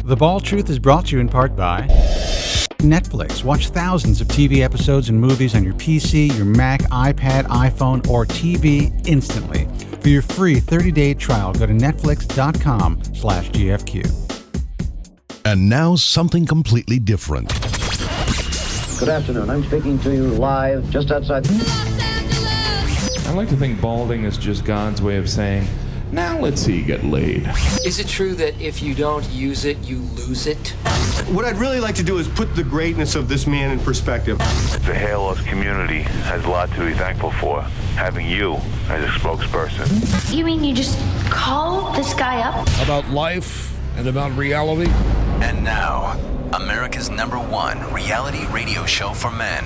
The Bald Truth is brought to you in part by Netflix. Watch thousands of TV episodes and movies on your PC, your Mac, iPad, iPhone, or TV instantly. For your free 30-day trial, go to netflix.com/GFQ. And now something completely different. Good afternoon. I'm speaking to you live just outside I like to think balding is just God's way of saying, now let's see you get laid. Is it true that if you don't use it, you lose it? What I'd really like to do is put the greatness of this man in perspective. The hair loss community has a lot to be thankful for, having you as a spokesperson. You mean you just call this guy up? About life and about reality. And now, America's #1 reality radio show for men.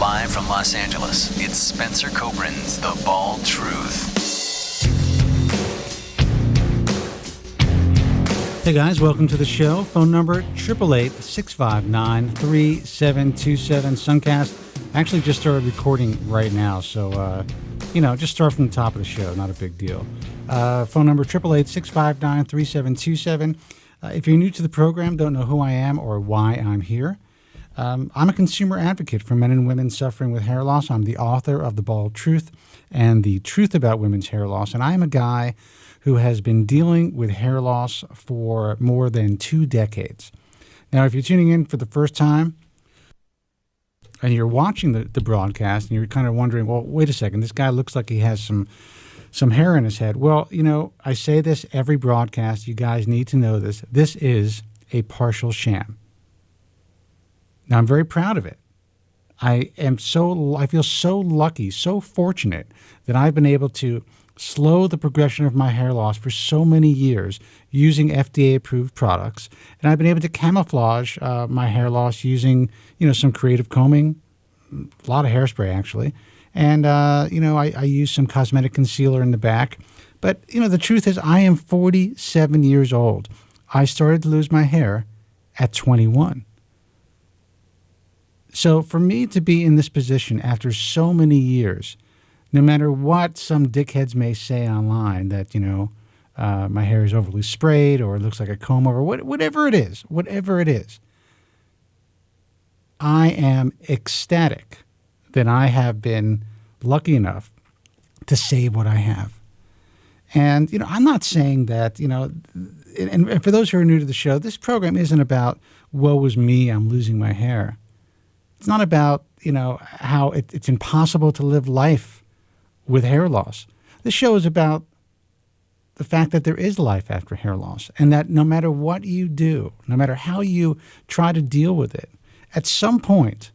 Live from Los Angeles, it's Spencer Kobren's The Bald Truth. Hey guys, welcome to the show. Phone number 888-659-3727. Suncast. I actually just started recording right now, so, just start from the top of the show. Not a big deal. Phone number 888-659-3727. If you're new to the program, don't know who I am or why I'm here, I'm a consumer advocate for men and women suffering with hair loss. I'm the author of The Bald Truth and The Truth About Women's Hair Loss, and I am a guy who has been dealing with hair loss for more than 2 decades. Now, if you're tuning in for the first time and you're watching the broadcast and you're kind of wondering, well, wait a second, this guy looks like he has some hair in his head. Well, I say this every broadcast. You guys need to know this. This is a partial sham. Now, I'm very proud of it. I feel so lucky, so fortunate that I've been able to slow the progression of my hair loss for so many years using FDA-approved products. And I've been able to camouflage my hair loss using, some creative combing, a lot of hairspray, actually. And, I use some cosmetic concealer in the back. But, the truth is I am 47 years old. I started to lose my hair at 21. So for me to be in this position after so many years, no matter what some dickheads may say online that, my hair is overly sprayed or it looks like a comb over, whatever it is, I am ecstatic that I have been lucky enough to save what I have. And, I'm not saying that, and for those who are new to the show, this program isn't about, woe is me, I'm losing my hair. It's not about, how it's impossible to live life with hair loss. This show is about the fact that there is life after hair loss, and that no matter what you do, no matter how you try to deal with it, at some point,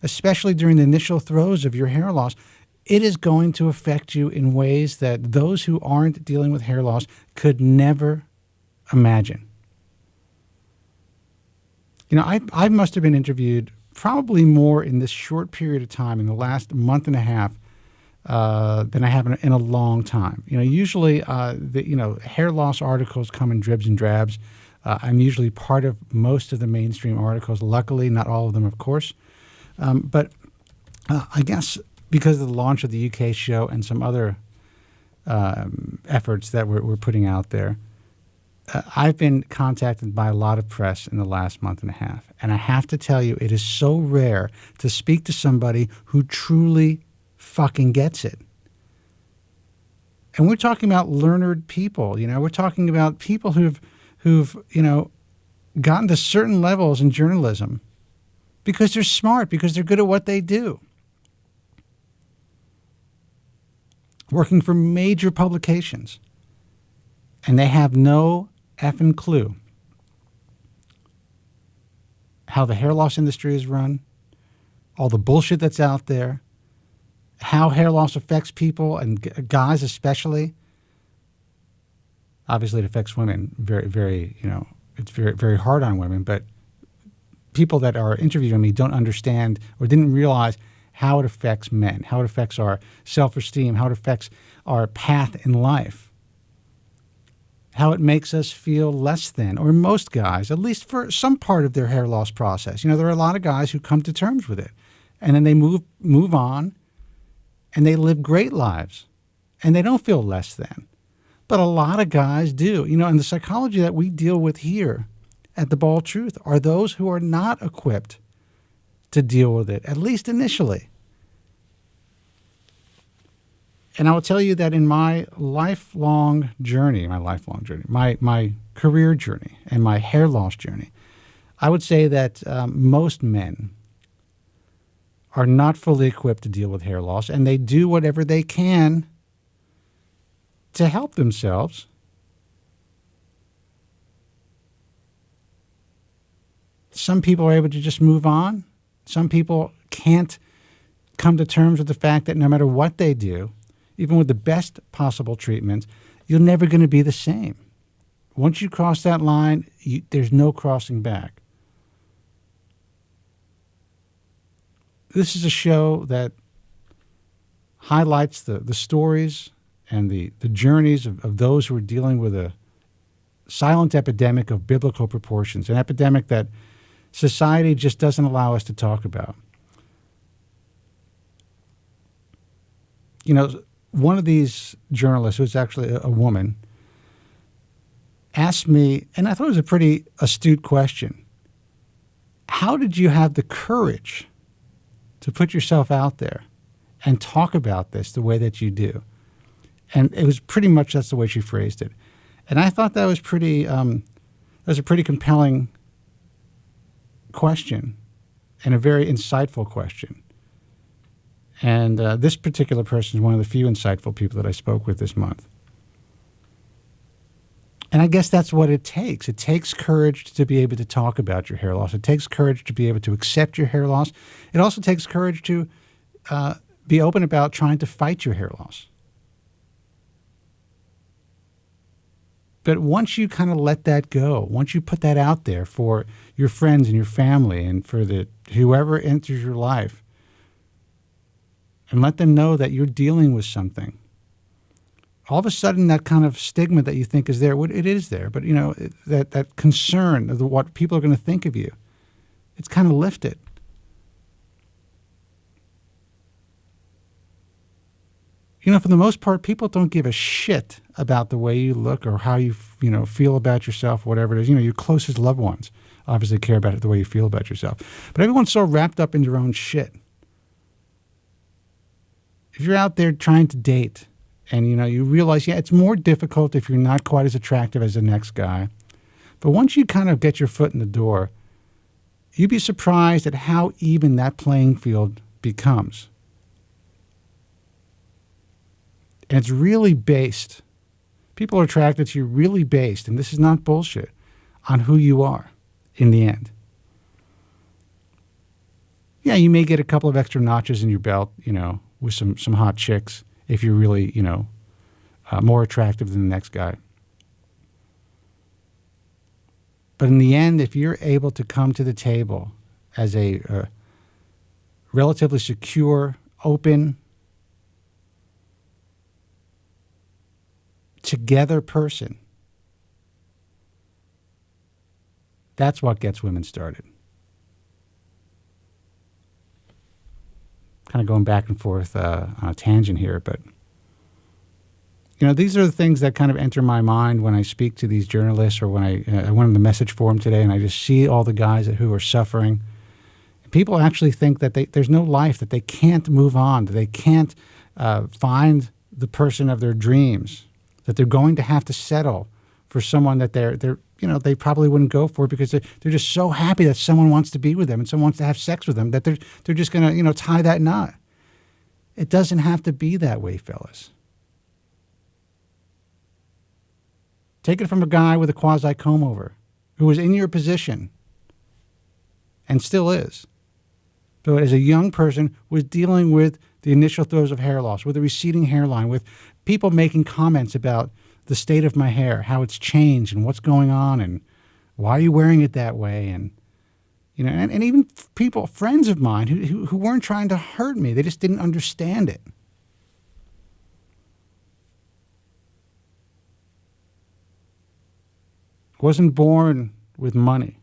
especially during the initial throes of your hair loss, it is going to affect you in ways that those who aren't dealing with hair loss could never imagine. I must have been interviewed probably more in this short period of time, in the last month and a half, than I have in a long time. Usually, hair loss articles come in dribs and drabs. I'm usually part of most of the mainstream articles. Luckily, not all of them, of course. But I guess because of the launch of the UK show and some other efforts that we're putting out there, I've been contacted by a lot of press in the last month and a half. And I have to tell you, it is so rare to speak to somebody who truly fucking gets it. And we're talking about learned people, we're talking about people who've gotten to certain levels in journalism because they're smart, because they're good at what they do. Working for major publications. And they have no effing clue how the hair loss industry is run, all the bullshit that's out there, how hair loss affects people, and guys especially. Obviously, it affects women very, very, it's very, very hard on women. But people that are interviewing me don't understand or didn't realize how it affects men, how it affects our self-esteem, how it affects our path in life, how it makes us feel less than, or most guys, at least for some part of their hair loss process. There are a lot of guys who come to terms with it, and then they move on, and they live great lives, and they don't feel less than. But a lot of guys do. And the psychology that we deal with here at the Bald Truth are those who are not equipped to deal with it, at least initially. And I will tell you that in my lifelong journey, my career journey, and my hair loss journey, I would say that most men are not fully equipped to deal with hair loss, and they do whatever they can to help themselves. Some people are able to just move on. Some people can't come to terms with the fact that no matter what they do, even with the best possible treatments, you're never going to be the same. Once you cross that line, there's no crossing back. This is a show that highlights the stories and the journeys of those who are dealing with a silent epidemic of biblical proportions, an epidemic that society just doesn't allow us to talk about. You know, one of these journalists, who's actually a woman, asked me, and I thought it was a pretty astute question, how did you have the courage to put yourself out there and talk about this the way that you do? And it was pretty much, that's the way she phrased it. And I thought that was a pretty compelling question and a very insightful question. And this particular person is one of the few insightful people that I spoke with this month. And I guess that's what it takes. It takes courage to be able to talk about your hair loss. It takes courage to be able to accept your hair loss. It also takes courage to be open about trying to fight your hair loss. But once you kind of let that go, once you put that out there for your friends and your family and for whoever enters your life, and let them know that you're dealing with something, all of a sudden that kind of stigma that you think is there, it is there, but that concern of what people are going to think of you, it's kind of lifted. For the most part, people don't give a shit about the way you look or how you feel about yourself, whatever it is. Your closest loved ones obviously care about it the way you feel about yourself. But everyone's so wrapped up in their own shit. If you're out there trying to date and, you realize, it's more difficult if you're not quite as attractive as the next guy. But once you kind of get your foot in the door, you'd be surprised at how even that playing field becomes. And it's really based, people are attracted to you really based, and this is not bullshit, on who you are in the end. Yeah, you may get a couple of extra notches in your belt, with some hot chicks if you're really, more attractive than the next guy. But in the end, if you're able to come to the table as a relatively secure, open, together person, that's what gets women started. Kind of going back and forth on a tangent here, but these are the things that kind of enter my mind when I speak to these journalists, or when I went on the message forum today and I just see all the guys who are suffering. People actually think that there's no life, that they can't move on, that they can't find the person of their dreams, that they're going to have to settle for someone that they probably wouldn't go for because they're just so happy that someone wants to be with them and someone wants to have sex with them that they're just going to tie that knot. It doesn't have to be that way, fellas. Take it from a guy with a quasi comb over who was in your position and still is, but as a young person was dealing with the initial throes of hair loss, with a receding hairline, with people making comments about the state of my hair, how it's changed and what's going on and why are you wearing it that way? And, and even people, friends of mine who weren't trying to hurt me. They just didn't understand it. I wasn't born with money.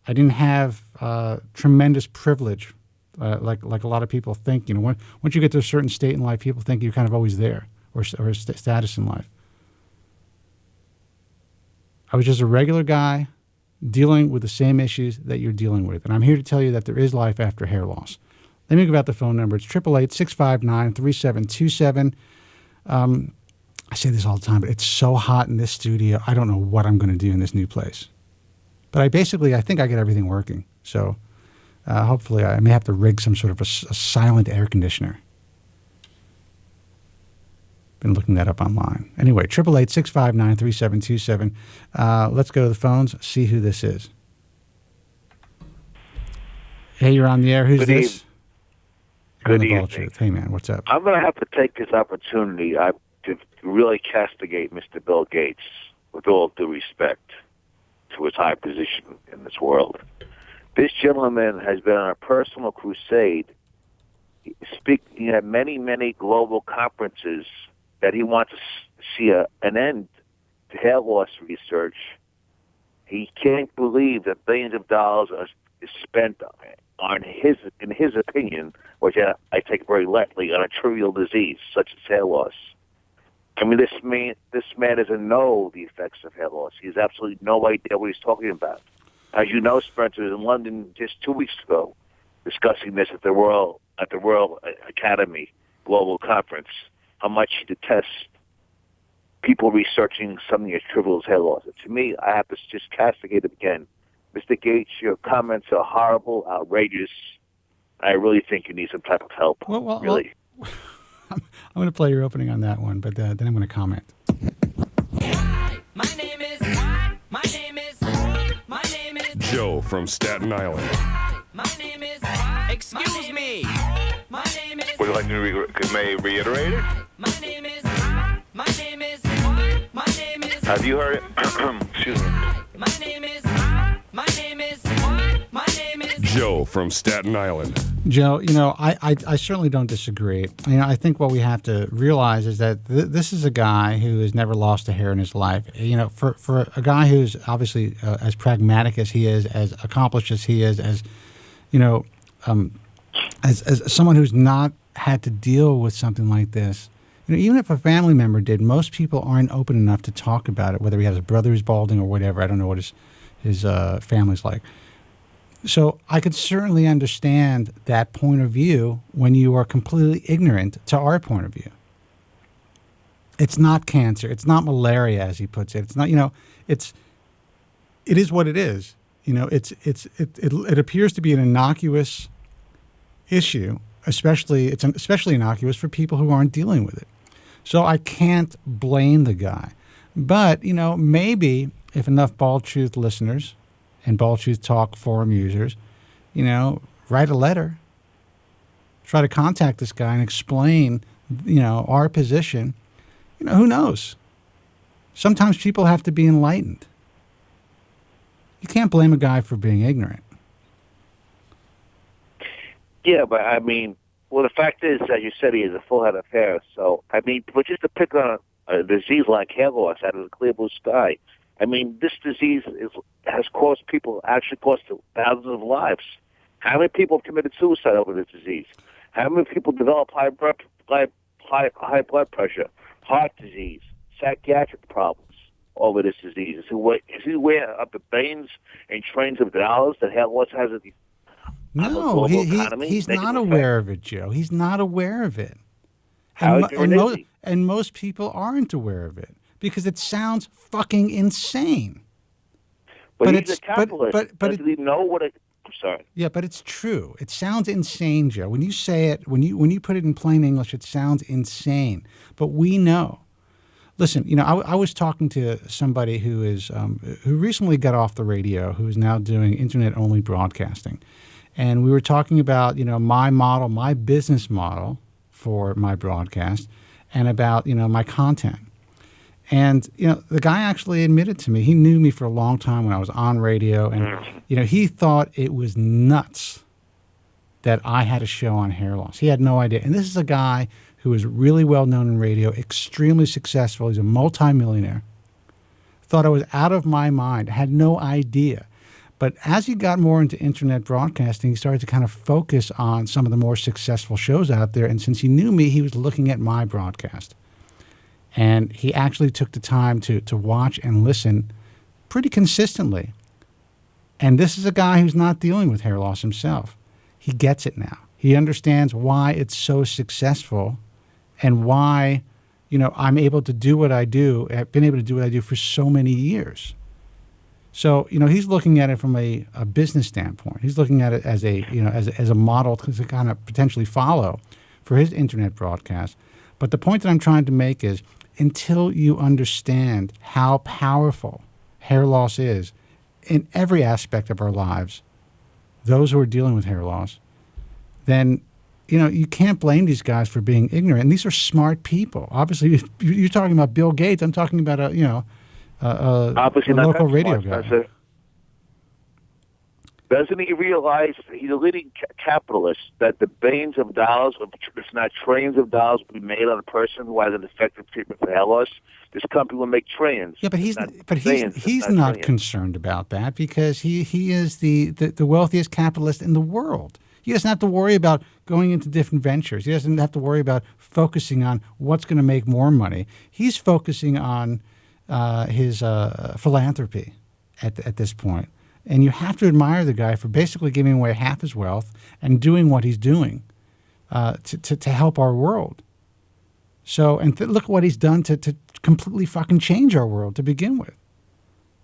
I didn't have tremendous privilege like a lot of people think. Once you get to a certain state in life, people think you're kind of always there, or status in life. I was just a regular guy dealing with the same issues that you're dealing with. And I'm here to tell you that there is life after hair loss. Let me give out the phone number. It's 888-659-3727. I say this all the time, but it's so hot in this studio. I don't know what I'm going to do in this new place. But I think I get everything working. So hopefully I may have to rig some sort of a silent air conditioner. Been looking that up online. Anyway, 888-659-3727. Let's go to the phones, see who this is. Hey, you're on the air. Who's this? Good evening. Hey, man, what's up? I'm going to have to take this opportunity to really castigate Mr. Bill Gates, with all due respect to his high position in this world. This gentleman has been on a personal crusade, speaking at many, many global conferences, that he wants to see an end to hair loss research. He can't believe that billions of dollars is spent on in his opinion, which I take very lightly, on a trivial disease such as hair loss. I mean, this man doesn't know the effects of hair loss. He has absolutely no idea what he's talking about. As you know, Spencer was in London just 2 weeks ago, discussing this at the Royal Academy Global Conference. How much he detests people researching something as trivial as hair loss. And to me, I have to just castigate him again. Mr. Gates, your comments are horrible, outrageous. I really think you need some type of help. Really. Well, I'm going to play your opening on that one, but then I'm going to comment. My name is Joe from Staten Island. My name is excuse me. My name is Would you like me to reiterate it? My name is Have you heard it? Excuse me. My name is Joe from Staten Island. Joe, I certainly don't disagree. I think what we have to realize is that this is a guy who has never lost a hair in his life. For a guy who's obviously as pragmatic as he is, as accomplished as he is, as someone who's not had to deal with something like this. Even if a family member did, most people aren't open enough to talk about it, whether he has a brother who's balding or whatever. I don't know what his family's like. So I could certainly understand that point of view when you are completely ignorant to our point of view. It's not cancer. It's not malaria, as he puts it. It's not, it is what it is. It appears to be an innocuous issue, especially innocuous for people who aren't dealing with it. So I can't blame the guy. But, maybe if enough Bald Truth listeners and Bald Truth Talk forum users, write a letter, try to contact this guy and explain, our position, who knows? Sometimes people have to be enlightened. You can't blame a guy for being ignorant. Yeah, but the fact is, as you said, he has a full head of hair. So, but just to pick on a disease like hair loss out of the clear blue sky, this disease has cost thousands of lives. How many people have committed suicide over this disease? How many people develop high blood pressure, heart disease, psychiatric problems over this disease? Is he aware of the billions and trillions of dollars that hair loss has at the No, he's not aware of it, Joe. He's not aware of it. And most people aren't aware of it because it sounds fucking insane. But he's a capitalist. Does he know what it... I'm sorry. Yeah, but it's true. It sounds insane, Joe. When you say it, when you put it in plain English, it sounds insane. But we know. Listen, I was talking to somebody who recently got off the radio, who is now doing internet-only broadcasting. And we were talking about, my business model for my broadcast and about, my content. And, the guy actually admitted to me, he knew me for a long time when I was on radio. And, he thought it was nuts that I had a show on hair loss. He had no idea. And this is a guy who is really well known in radio, extremely successful. He's a multimillionaire. Thought I was out of my mind, had no idea. But as he got more into internet broadcasting, he started to kind of focus on some of the more successful shows out there. And since he knew me, he was looking at my broadcast. And he actually took the time to watch and listen pretty consistently And this is a guy who's not dealing with hair loss himself. He gets it now. He understands why it's so successful and why, I'm able to do what I do. I've been able to do what I do for so many years. So, he's looking at it from a business standpoint. He's looking at it as as a model to kind of potentially follow for his internet broadcast. But the point that I'm trying to make is, until you understand how powerful hair loss is in every aspect of our lives, those who are dealing with hair loss, then, you can't blame these guys for being ignorant. And these are smart people. Obviously, you're talking about Bill Gates. I'm talking about a local radio guy. Spencer. Doesn't he realize he's a leading capitalist, that the billions of dollars, if not trillions of dollars, will be made on a person who has an effective treatment for hair loss? This company will make trillions. Yeah, but he's not concerned about that, because he is the wealthiest capitalist in the world. He doesn't have to worry about going into different ventures. He doesn't have to worry about focusing on what's going to make more money. He's focusing on his philanthropy at this point. And you have to admire the guy for basically giving away half his wealth and doing what he's doing to help our world. So, and look what he's done to completely fucking change our world to begin with.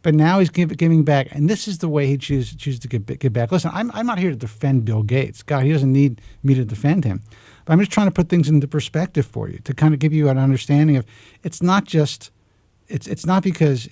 But now he's giving back, and this is the way he chooses to give back. Listen, I'm not here to defend Bill Gates. God, he doesn't need me to defend him. But I'm just trying to put things into perspective for you, to kind of give you an understanding of it's not because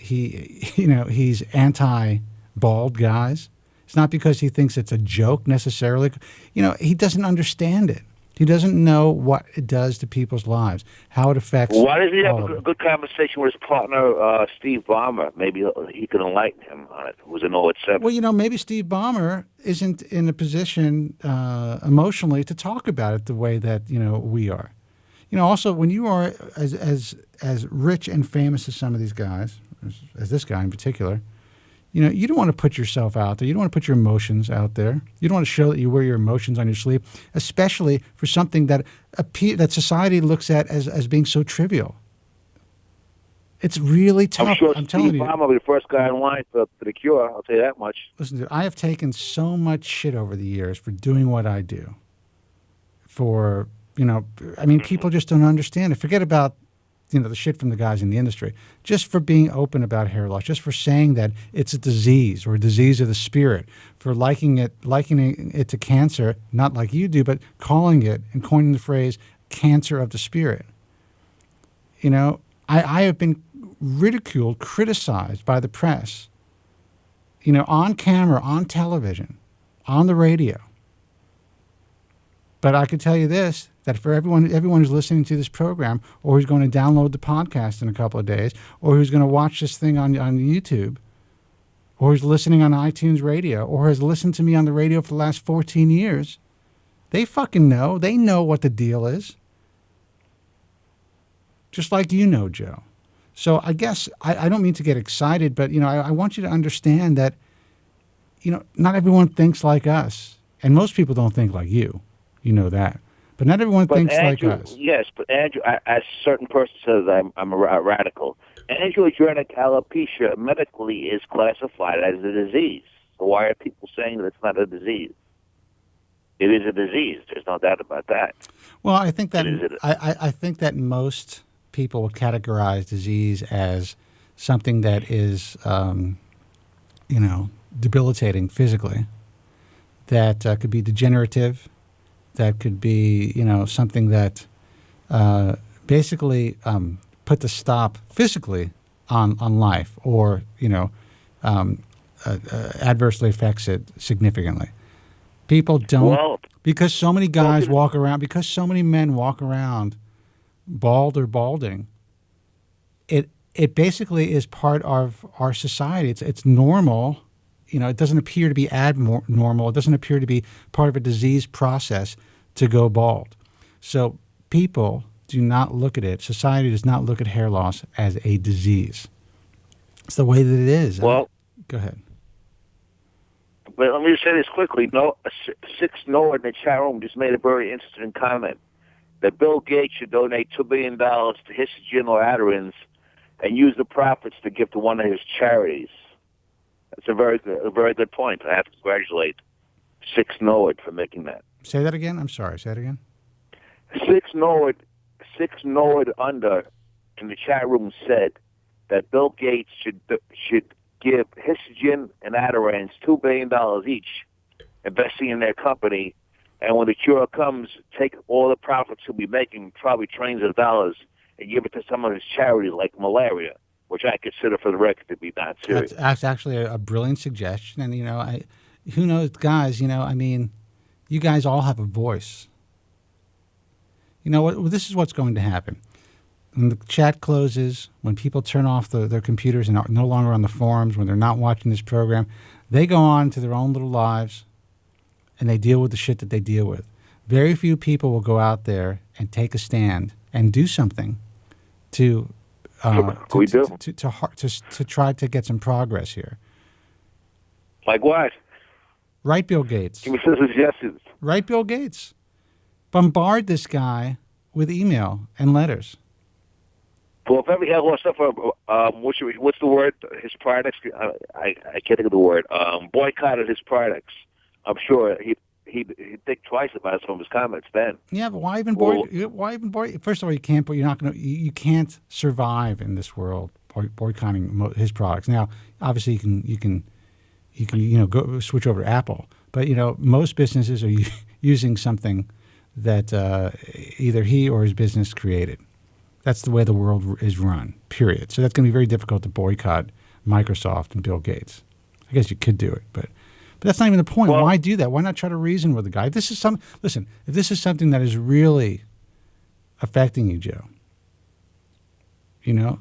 he's anti-bald guys. It's not because he thinks it's a joke necessarily. He doesn't understand it. He doesn't know what it does to people's lives, how it affects. Why doesn't he have a good conversation with his partner, Steve Ballmer? Maybe he can enlighten him on it. Who's an 0-7. Well, maybe Steve Ballmer isn't in a position emotionally to talk about it the way that we are. Also, when you are as rich and famous as some of these guys, as this guy in particular, you don't want to put yourself out there. You don't want to put your emotions out there. You don't want to show that you wear your emotions on your sleeve, especially for something that society looks at as being so trivial. It's really tough. I'm sure telling Steve you. Ballmer will be the first guy in line for the cure. I'll tell you that much. Listen, dude, I have taken so much shit over the years for doing what I do. People just don't understand it. Forget about the shit from the guys in the industry, just for being open about hair loss, just for saying that it's a disease or a disease of the spirit, for likening it to cancer, not like you do, but calling it and coining the phrase cancer of the spirit. I have been ridiculed, criticized by the press, on camera, on television, on the radio. But I could tell you this, that for everyone who's listening to this program, or who's going to download the podcast in a couple of days, or who's going to watch this thing on YouTube, or who's listening on iTunes radio, or has listened to me on the radio for the last 14 years, they fucking know. They know what the deal is. Just like Joe. So I guess I don't mean to get excited, but, I want you to understand that, not everyone thinks like us. And most people don't think like you. You know that. But not everyone thinks Andrew, like us. Yes, but Andrew, as a certain person says, I'm a radical. Androgenetic alopecia medically is classified as a disease. So why are people saying that it's not a disease? It is a disease. There's no doubt about that. Well, I think that I think that most people will categorize disease as something that is, debilitating physically. That could be degenerative. That could be, something that basically put the stop physically on life, or, adversely affects it significantly. People don't, because so many guys walk around, because so many men walk around bald or balding, it basically is part of our society. It's normal. It doesn't appear to be abnormal. It doesn't appear to be part of a disease process to go bald. So people do not look at it. Society does not look at hair loss as a disease. It's the way that it is. Well, go ahead. But let me just say this quickly. Six Noah in the chat room just made a very interesting comment that Bill Gates should donate $2 billion to Histogen or Aderins and use the profits to give to one of his charities. That's a very good point. I have to congratulate Six Norwood for making that. Say that again? I'm sorry. Say it again? Six Norwood under in the chat room said that Bill Gates should give Histogen and Adirans $2 billion each, investing in their company, and when the cure comes, take all the profits he'll be making, probably trillions of dollars, and give it to some of his charities like malaria, which I consider, for the record, to be not serious. That's actually a brilliant suggestion, and who knows, guys? You guys all have a voice. You know what? This is what's going to happen. When the chat closes, when people turn off their computers and are no longer on the forums, when they're not watching this program, they go on to their own little lives, and they deal with the shit that they deal with. Very few people will go out there and take a stand and do something to try to get some progress here. Like what? Right, Bill Gates. Give me some suggestions. Right, Bill Gates. Bombard this guy with email and letters. Well, if ever he had lost stuff, what's the word? His products? I can't think of the word. Boycotted his products. I'm sure he'd think twice about some of his comments then. Yeah, but why even boycott? First of all, you can't. But you can't survive in this world boycotting his products. Now, obviously, you can go switch over to Apple, but most businesses are using something that either he or his business created. That's the way the world is run, period. So that's going to be very difficult to boycott Microsoft and Bill Gates. I guess you could do it, but that's not even the point. Why do that? Why not try to reason with the guy? If this is something that is really affecting you, Joe,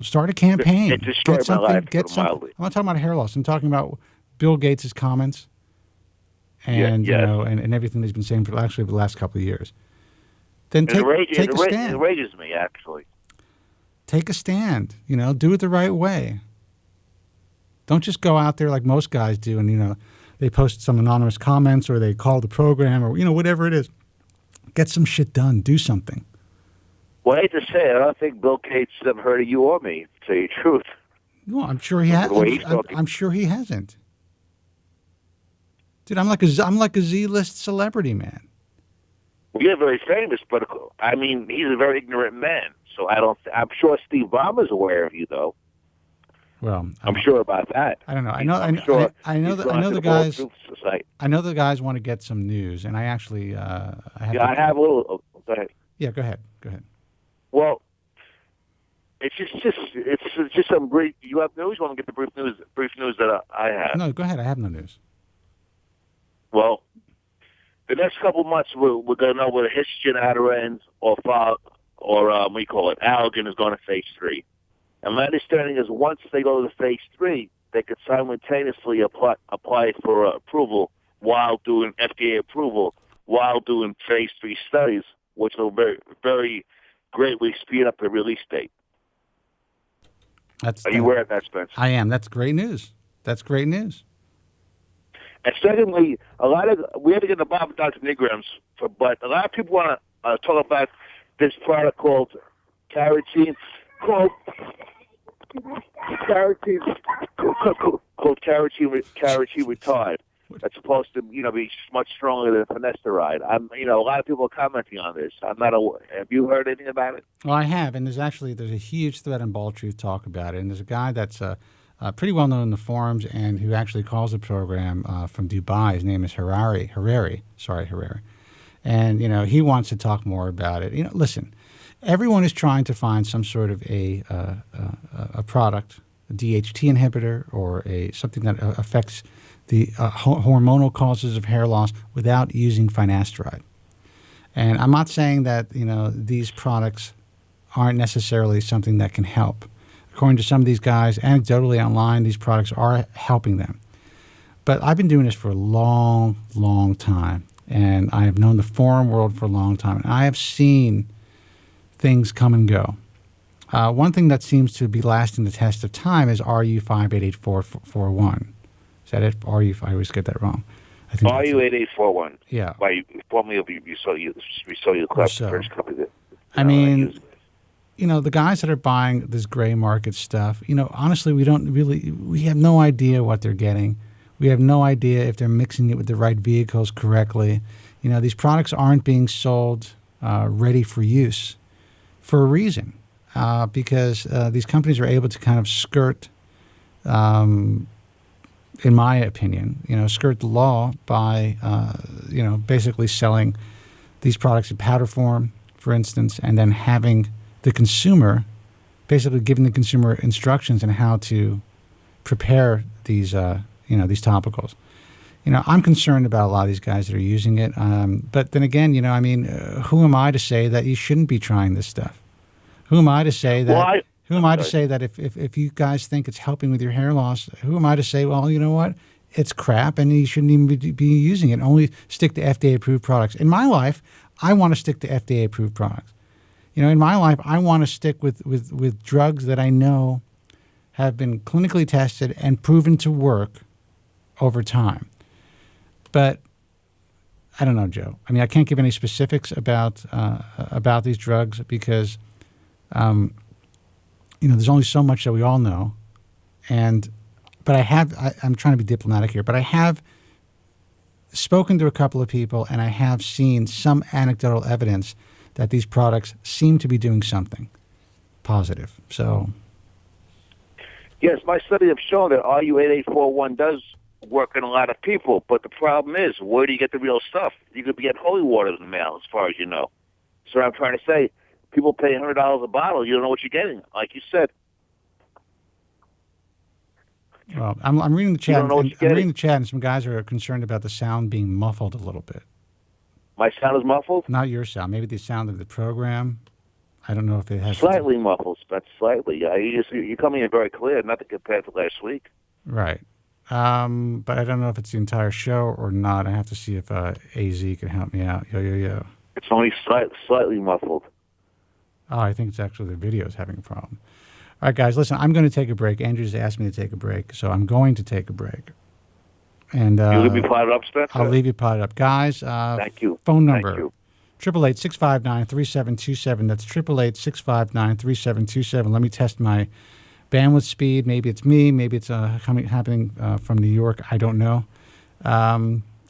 start a campaign. It destroyed my life. I'm not talking about hair loss. I'm talking about Bill Gates' comments and and everything he's been saying for the last couple of years. Then take a stand. It enrages me, actually. Take a stand. Do it the right way. Don't just go out there like most guys do and they post some anonymous comments or they call the program or whatever it is. Get some shit done. Do something. Well, I hate to say it, I don't think Bill Gates has ever heard of you or me, to tell you the truth. No, I'm sure he has. I'm sure he hasn't. Dude, I'm like a Z-list celebrity, man. Well, you're very famous, but he's a very ignorant man. So I'm sure Steve Ballmer's aware of you, though. Well, I'm sure about that. I don't know. I know the guys. I know the guys want to get some news, and I actually. I have a little. Go ahead. Yeah, go ahead. Well, it's just some brief. You have news? You want to get the brief news that I have? No, go ahead. I have no news. Well, the next couple of months, we're going to know whether Histogen, Adirans, or Allergan is going to phase 3. And my understanding is once they go to phase 3, they could simultaneously apply for approval while doing FDA approval, while doing phase 3 studies, which will very, very greatly speed up the release date. Are you aware of that, Spencer? I am. That's great news. And secondly, we have to get the bottom of Dr. Nigrams, but a lot of people want to talk about this product called carotene, called carotene retard. That's supposed to, be much stronger than Finasteride. A lot of people are commenting on this. I'm not aware. Have you heard anything about it? Well, I have, and there's a huge thread in Bald Truth Talk about it. And there's a guy that's pretty well known in the forums and who actually calls the program from Dubai. His name is Harari. And he wants to talk more about it. Listen, everyone is trying to find some sort of a product, a DHT inhibitor, or something that affects the hormonal causes of hair loss without using finasteride. And I'm not saying that these products aren't necessarily something that can help. According to some of these guys, anecdotally online, these products are helping them. But I've been doing this for a long, long time, and I have known the forum world for a long time, and I have seen things come and go. One thing that seems to be lasting the test of time is RU588441. Is that it? I always get that wrong. I think RU8841. Yeah. Formerly of you saw you class first company that. the guys that are buying this gray market stuff, honestly, we have no idea what they're getting. We have no idea if they're mixing it with the right vehicles correctly. These products aren't being sold ready for use for a reason, because these companies are able to kind of skirt, in my opinion, skirt the law by, basically selling these products in powder form, for instance, and then having the consumer, basically giving the consumer instructions on how to prepare these, these topicals. I'm concerned about a lot of these guys that are using it. But then again, who am I to say that you shouldn't be trying this stuff? Who am I to say that? If you guys think it's helping with your hair loss, who am I to say, well, you know what? It's crap, and you shouldn't even be using it. Only stick to FDA-approved products. In my life, I want to stick to FDA-approved products. In my life, I want to stick with drugs that I know have been clinically tested and proven to work over time. But I don't know, Joe. I can't give any specifics about these drugs because, there's only so much that we all know. But I'm trying to be diplomatic here, but I have spoken to a couple of people and I have seen some anecdotal evidence that these products seem to be doing something positive. So, yes, my study have shown that RU8841 does work in a lot of people, but the problem is, where do you get the real stuff? You could be getting holy water in the mail, as far as you know. So I'm trying to say, people pay $100 a bottle. You don't know what you're getting, like you said. Well, I'm reading the chat. I'm reading the chat, and some guys are concerned about the sound being muffled a little bit. My sound is muffled? Not your sound. Maybe the sound of the program. I don't know if it has slightly muffled. That's slightly. Yeah, you're coming in very clear. Nothing compared to last week. Right. But I don't know if it's the entire show or not. I have to see if AZ can help me out. Yo. It's only slightly muffled. Oh, I think it's actually the video is having a problem. All right, guys, listen, I'm going to take a break. Andrew just asked me to take a break, so I'm going to take a break. And you'll leave me potted up, Spencer? I'll leave you potted up. Guys, thank you. Phone number, 888-659-3727. That's 888-659-3727. Let me test my bandwidth speed. Maybe it's me. Maybe it's happening from New York. I don't know.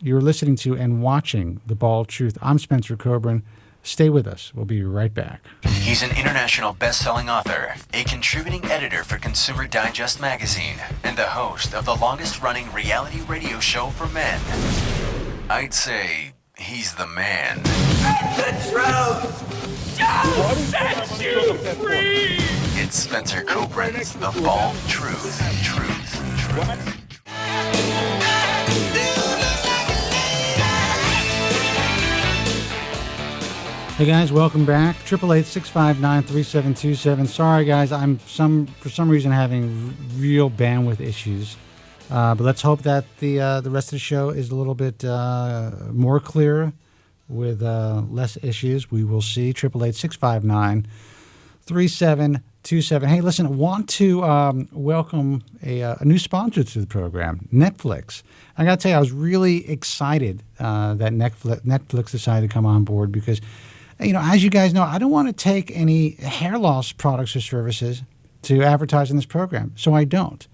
You're listening to and watching The Bald Truth. I'm Spencer Kobren. Stay with us. We'll be right back. He's an international best-selling author, a contributing editor for Consumer Digest magazine, and the host of the longest-running reality radio show for men. I'd say he's the man. The truth! Don't set you free! It's Spencer Kobren's The Bald Truth. Hey guys, welcome back. 888-659-3727. Sorry guys, I'm for some reason having real bandwidth issues. But let's hope that the rest of the show is a little bit more clear with less issues. We will see. 888-659-3727. Hey, listen, I want to welcome a new sponsor to the program, Netflix. I got to tell you, I was really excited that Netflix decided to come on board because, as you guys know, I don't want to take any hair loss products or services to advertise in this program, so I don't.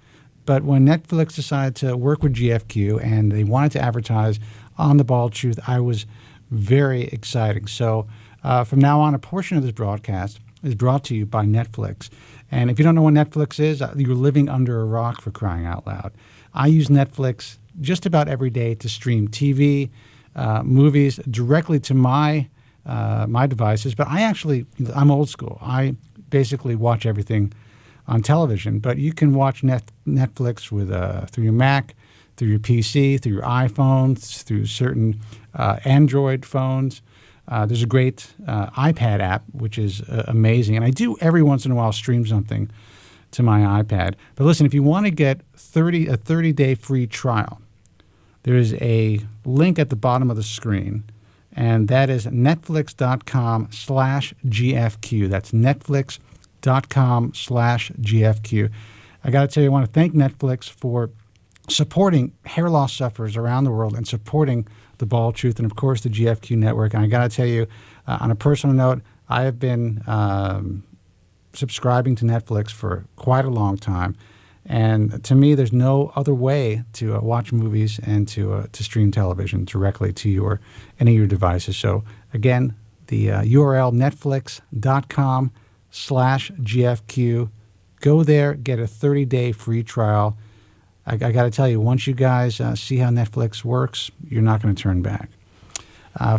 But when Netflix decided to work with GFQ and they wanted to advertise on The Bald Truth, I was very excited. So from now on, a portion of this broadcast is brought to you by Netflix. And if you don't know what Netflix is, you're living under a rock, for crying out loud. I use Netflix just about every day to stream TV, movies directly to my devices. But I'm old school. I basically watch everything on television. But you can watch Netflix with through your Mac, through your PC, through your iPhones, through certain Android phones. There's a great iPad app, which is amazing. And I do every once in a while stream something to my iPad. But listen, if you want to get a 30-day free trial, there is a link at the bottom of the screen, and that is netflix.com/GFQ. That's netflix.com/GFQ. I got to tell you, I want to thank Netflix for supporting hair loss sufferers around the world and supporting The Bald Truth and, of course, the GFQ network. And I got to tell you, on a personal note, I have been subscribing to Netflix for quite a long time. And to me, there's no other way to watch movies and to stream television directly to any of your devices. So again, the URL netflix.com/GFQ. Go there, get a 30-day free trial. I got to tell you, once you guys see how Netflix works, you're not going to turn back.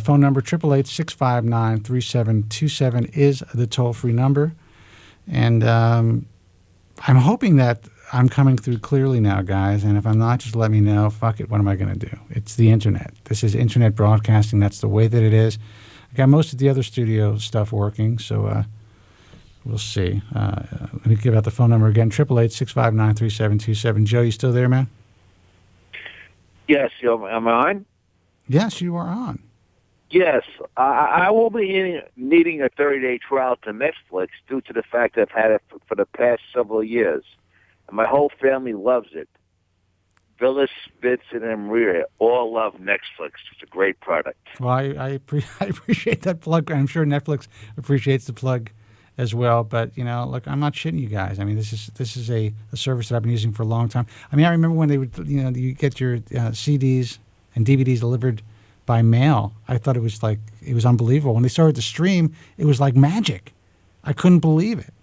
Phone number 888-659-3727 is the toll-free number. And I'm hoping that I'm coming through clearly now, guys. And if I'm not, just let me know. Fuck it, what am I going to do? It's the internet. This is internet broadcasting. That's the way that it is. I got most of the other studio stuff working, so we'll see. Let me give out the phone number again, 888-659-3727. Joe, you still there, man? Yes, am I on? Yes, you are on. Yes, I will be needing a 30-day trial to Netflix due to the fact that I've had it for the past several years. And my whole family loves it. Phyllis, Vincent, and Maria all love Netflix. It's a great product. Well, I appreciate that plug. I'm sure Netflix appreciates the plug as well. But, look, I'm not shitting you guys. I mean, this is a service that I've been using for a long time. I mean, I remember when they would, you get your CDs and DVDs delivered by mail. I thought it was unbelievable. When they started to stream, it was like magic. I couldn't believe it.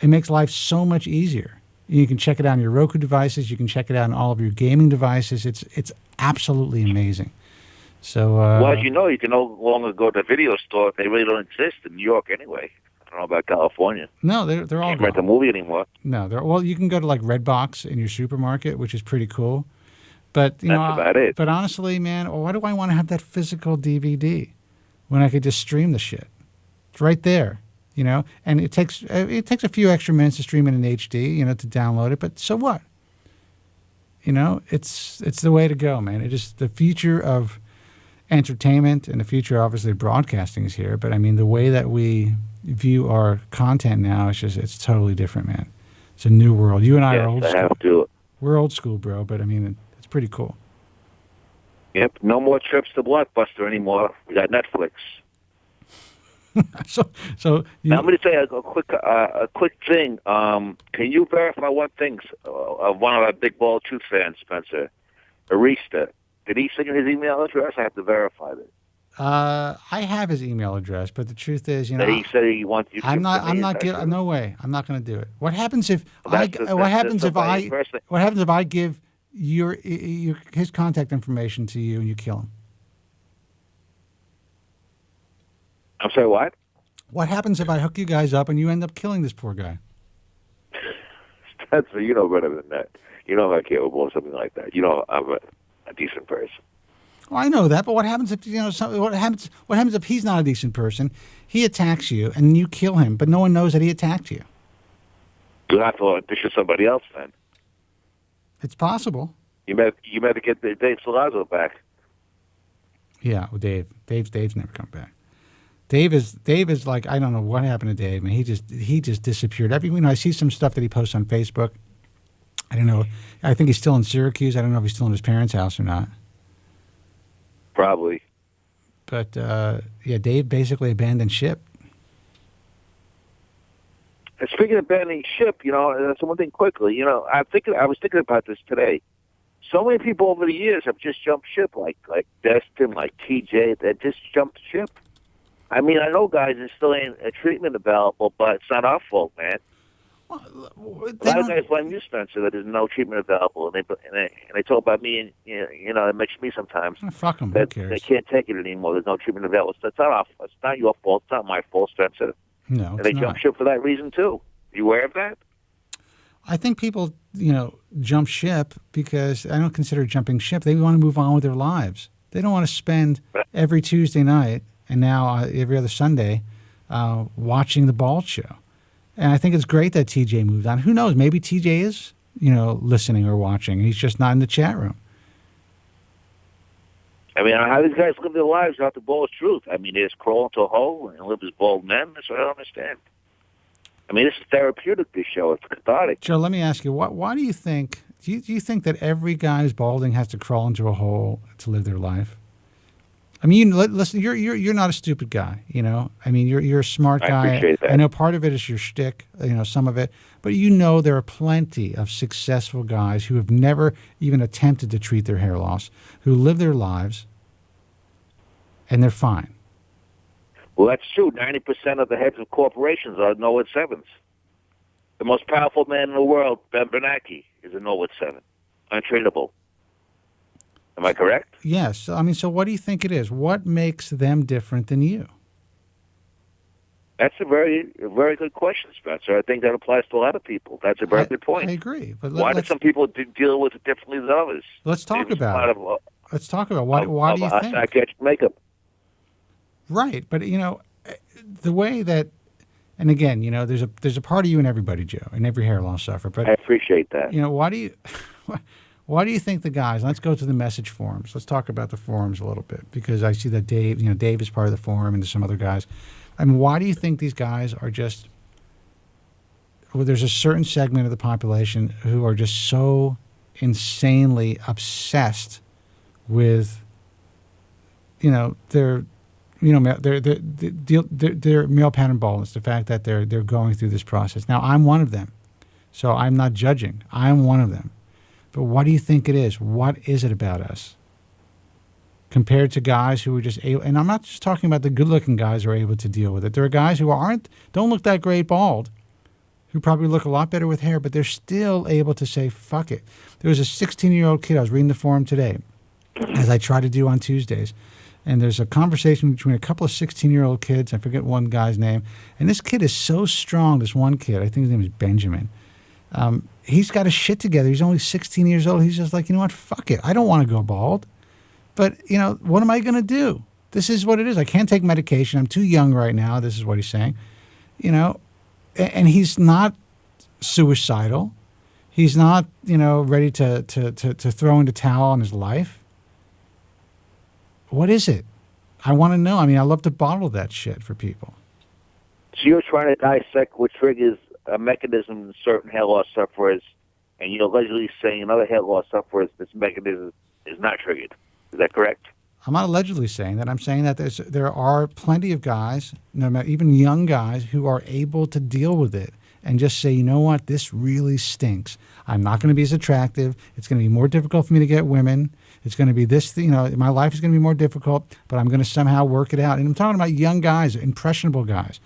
It makes life so much easier. You can check it out on your Roku devices. You can check it out on all of your gaming devices. It's absolutely amazing. So, well, as you know, you can no longer go to a video store. They really don't exist in New York anyway. I don't know about California. No, they're all can't rent a movie anymore. No, well, you can go to like Redbox in your supermarket, which is pretty cool. But that's about it. But honestly, man, why do I want to have that physical DVD when I could just stream the shit? It's right there. And it takes a few extra minutes to stream it in HD, to download it. But so what? It's the way to go, man. It is the future of entertainment, and the future, obviously, of broadcasting is here. But I mean, the way that we view our content now is it's totally different, man. It's a new world. You and I are old school. We're old school, bro. But I mean, it's pretty cool. Yep. No more trips to Blockbuster anymore. We got Netflix. So now, I'm going to say a quick thing. Can you verify one thing of one of our big ball truth fans, Spencer? Artista. Did he send you his email address? I have to verify that. I have his email address, but the truth is, that he said he wants you. No way. I'm not going to do it. What happens if I give his contact information to you and you kill him? I'm sorry, what? What happens if I hook you guys up and you end up killing this poor guy? That's you know better than that. You know I'm capable of something like that. You know I'm a decent person. Well, I know that, but what happens if what happens if he's not a decent person? He attacks you and you kill him, but no one knows that he attacked you. You have to audition somebody else then. It's possible. You better get Dave Salazzo back. Yeah, well, Dave's never come back. Dave is like, I don't know what happened to Dave, man. He just disappeared. I see some stuff that he posts on Facebook. I don't know. I think he's still in Syracuse. I don't know if he's still in his parents' house or not. Probably. But Dave basically abandoned ship. And speaking of abandoning ship, that's one thing quickly. I was thinking about this today. So many people over the years have just jumped ship, like Destin, like TJ, that just jumped ship. I mean, I know, guys, there still ain't a treatment available, but it's not our fault, man. Well, a lot of guys blame you, Spencer, that there's no treatment available, and they talk about me, and it makes me sometimes. Oh, fuck them. Who cares? They can't take it anymore. There's no treatment available. So it's not your fault. It's not my fault, Spencer. No, and they jump ship for that reason too. You aware of that? I think people, jump ship because I don't consider jumping ship. They want to move on with their lives. They don't want to spend every Tuesday night and now every other Sunday watching the Bald Show. And I think it's great that TJ moved on. Who knows? Maybe TJ is, listening or watching. He's just not in the chat room. I mean, how these guys live their lives without the bald truth? I mean, they just crawl into a hole and live as bald men? That's what I don't understand. I mean, this is therapeutic, this show. It's cathartic. Joe, let me ask you, why do you think, do you think that every guy who's balding has to crawl into a hole to live their life? I mean, listen, you're not a stupid guy, you know. I mean, you're a smart guy. I appreciate that. I know part of it is your shtick, you know, some of it, but you know there are plenty of successful guys who have never even attempted to treat their hair loss, who live their lives, and they're fine. Well, that's true. 90% of the heads of corporations are Norwood 7s. The most powerful man in the world, Ben Bernanke, is a Norwood 7, untrainable. Am I correct? Yes. I mean, so what do you think it is? What makes them different than you? That's a very good question, Spencer. I think that applies to a lot of people. That's a very good point. I agree. But why do some people deal with it differently than others? Let's talk about it. Let's talk about why do you think? Psychiatric makeup. Right, but you know, the way that, and again, you know, there's a part of you in everybody, Joe, in every hair loss sufferer. But I appreciate that. You know, why do you think the guys? Let's go to the message forums. Let's talk about the forums a little bit because I see that Dave is part of the forum, and there's some other guys. I mean, why do you think these guys are just? Well, there's a certain segment of the population who are just so insanely obsessed with, you know, their male pattern baldness, the fact that they're going through this process. Now, I'm one of them, so I'm not judging. I'm one of them. But what do you think it is? What is it about us? Compared to guys who are just able, and I'm not just talking about the good-looking guys who are able to deal with it. There are guys who don't look that great bald, who probably look a lot better with hair, but they're still able to say, fuck it. There was a 16-year-old kid, I was reading the forum today, as I try to do on Tuesdays, and there's a conversation between a couple of 16-year-old kids. I forget one guy's name. And this kid is so strong, this one kid. I think his name is Benjamin. He's got his shit together. He's only 16 years old. He's just like, you know what? Fuck it. I don't want to go bald. But, you know, what am I going to do? This is what it is. I can't take medication. I'm too young right now. This is what he's saying. You know, and he's not suicidal. He's not, you know, ready to throw in the towel on his life. What is it? I want to know. I mean, I love to bottle that shit for people. So you're trying to dissect what triggers a mechanism in certain hair loss sufferers, and you're allegedly saying in other hair loss sufferers this mechanism is not triggered. Is that correct? I'm not allegedly saying that. I'm saying that there are plenty of guys, no matter, even young guys, who are able to deal with it and just say, you know what, this really stinks. I'm not going to be as attractive. It's going to be more difficult for me to get women. It's going to be this, you know, my life is going to be more difficult, but I'm going to somehow work it out. And I'm talking about young guys, impressionable guys,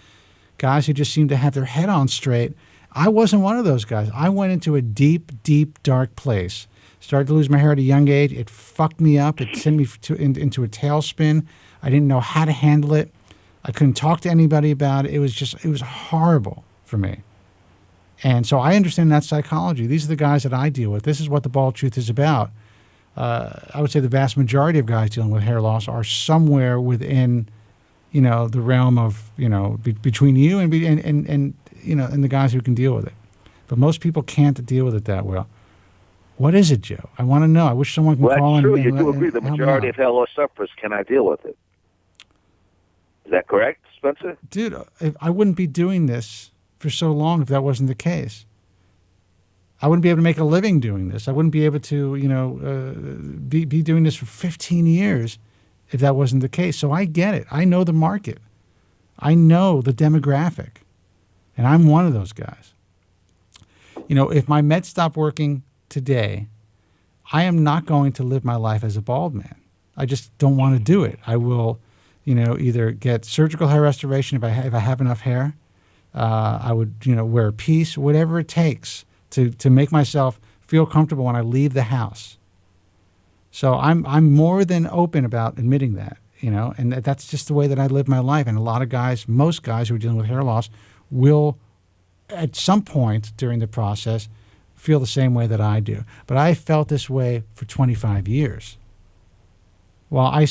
guys who just seem to have their head on straight. I wasn't one of those guys. I went into a deep, deep, dark place. Started to lose my hair at a young age. It fucked me up. It sent me into a tailspin. I didn't know how to handle it. I couldn't talk to anybody about it. It was horrible for me. And so I understand that psychology. These are the guys that I deal with. This is what the Bald Truth is about. I would say the vast majority of guys dealing with hair loss are somewhere within, you know, the realm of, you know, between you and you know, and the guys who can deal with it. But most people can't deal with it that well. What is it, Joe? I want to know. I wish someone can call in. Well, that's true. You do agree the majority of hair loss sufferers cannot deal with it. Is that correct, Spencer? Dude, I wouldn't be doing this for so long if that wasn't the case. I wouldn't be able to make a living doing this. I wouldn't be able to, you know, be doing this for 15 years if that wasn't the case. So I get it. I know the market. I know the demographic. And I'm one of those guys. You know, if my meds stop working today, I am not going to live my life as a bald man. I just don't want to do it. I will, you know, either get surgical hair restoration if I have enough hair. I would, you know, wear a piece, whatever it takes to make myself feel comfortable when I leave the house. So I'm more than open about admitting that, you know, and that's just the way that I live my life. And a lot of guys, most guys who are dealing with hair loss will, at some point during the process, feel the same way that I do. But I felt this way for 25 years. Well, I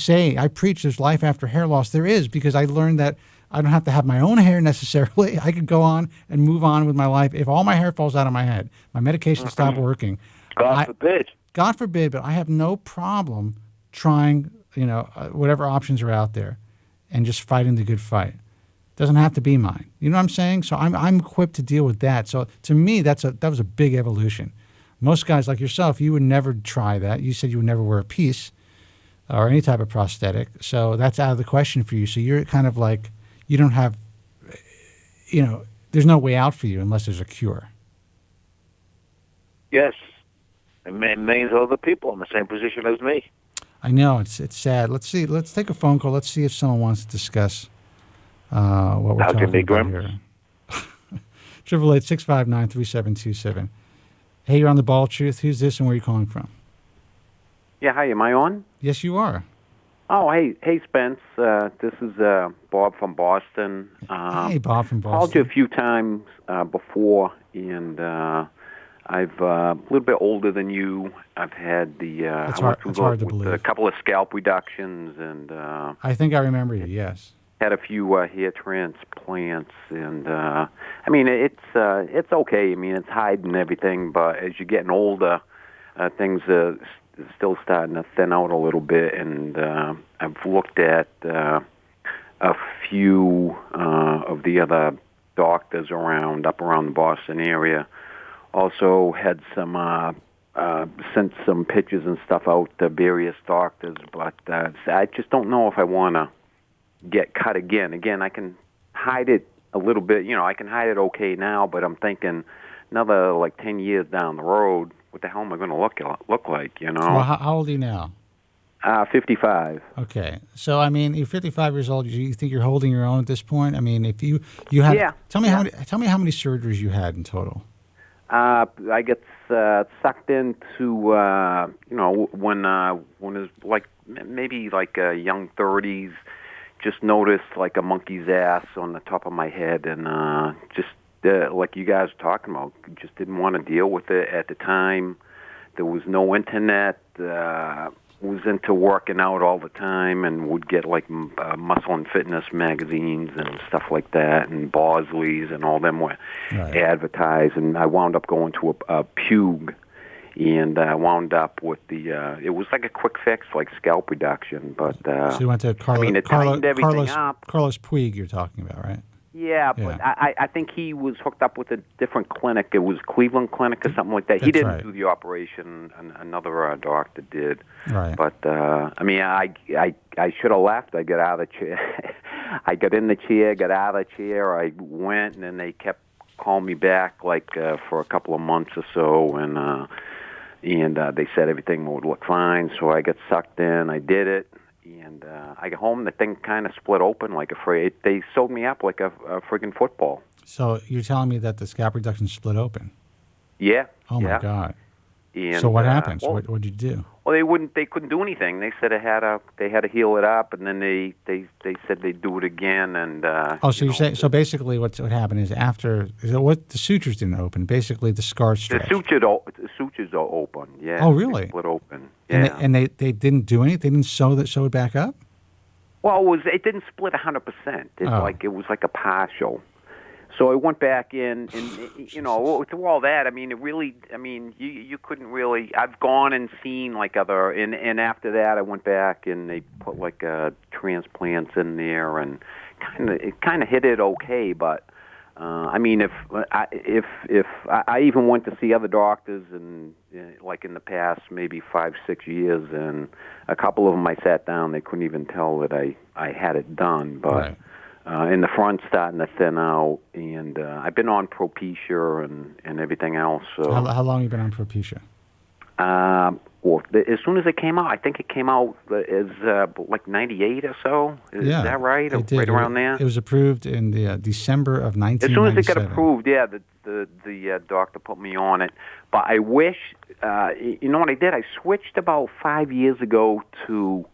preach there's life after hair loss. There is, because I learned that I don't have to have my own hair necessarily. I could go on and move on with my life. If all my hair falls out of my head, my medication stopped working. God forbid. God forbid, but I have no problem trying, you know, whatever options are out there and just fighting the good fight. Doesn't have to be mine. You know what I'm saying? So I'm equipped to deal with that. So to me, that was a big evolution. Most guys like yourself, you would never try that. You said you would never wear a piece. or any type of prosthetic. So that's out of the question for you. So you're kind of like, you don't have, there's no way out for you unless there's a cure. Yes. And millions of other people in the same position as me. I know, it's sad. Let's see. Let's take a phone call. Let's see if someone wants to discuss what we're talking about here. 888-659-3727. Hey, you're on the Bald Truth. Who's this and where are you calling from? Yeah, hi. Am I on? Yes, you are. Oh, hey, Spence. This is Bob from Boston. Hey, Bob from Boston. Called you a few times before, and I've a little bit older than you. I've had the it's hard to believe. A couple of scalp reductions, and I think I remember you. Yes. Had a few hair transplants, and I mean it's okay. I mean it's hiding and everything, but as you're getting older, things are still starting to thin out a little bit. And I've looked at a few of the other doctors up around the Boston area. Also had some sent some pictures and stuff out to various doctors, but I just don't know if I want to get cut again. Again, I can hide it a little bit. I can hide it okay now, but I'm thinking another 10 years down the road, what the hell am I going to look like? Well, how old are you now? 55. Okay, so I mean, you're 55 years old. You think you're holding your own at this point? I mean, if you had, yeah. Tell me how many surgeries you had in total. I get sucked into when it's maybe young 30s. Just noticed a monkey's ass on the top of my head, and just like you guys were talking about, just didn't want to deal with it at the time. There was no internet. Was into working out all the time, and would get muscle and fitness magazines and stuff like that, and Bosley's and all them were advertised. And I wound up going to a Pug, and I wound up with it was like a quick fix, scalp reduction. But so you went to it tightened everything up. Carlos Puig, you're talking about, right? Yeah, but I think he was hooked up with a different clinic. It was Cleveland Clinic or something like that. He didn't do the operation. Another doctor did. Right. But I should have left. I got out of the chair. I got in the chair, got out of the chair. I went, and then they kept calling me back for a couple of months or so, and they said everything would look fine. So I got sucked in. I did it. And I got home, the thing kind of split open they sewed me up like a friggin' football. So you're telling me that the scalp reduction split open? Yeah. Oh, my God. And, so what happened? So what did you do? Well, they couldn't do anything. They said they had to heal it up, and then they said they'd do it again. And so you're saying, so basically what happened is the sutures didn't open. Basically, the scar stretched. The sutures are open. Yeah. Oh, really? They split open. Yeah. And they didn't do anything. They didn't sew it back up. Well, it didn't split 100%. It was like a partial. So I went back in, and through all that, you couldn't really. I've gone and seen other, and after that, I went back and they put transplants in there, and kind of hit it okay. But if I even went to see other doctors, and in the past maybe 5-6 years, and a couple of them I sat down, they couldn't even tell that I had it done, but. Right. In the front starting to thin out, and I've been on Propecia and everything else. So how long have you been on Propecia? As soon as it came out, I think it came out as 98 or so. Is that right? It did. Right around there? It was approved in the December of 1997. As soon as it got approved, the doctor put me on it. But I wish, you know what I did? I switched about 5 years ago to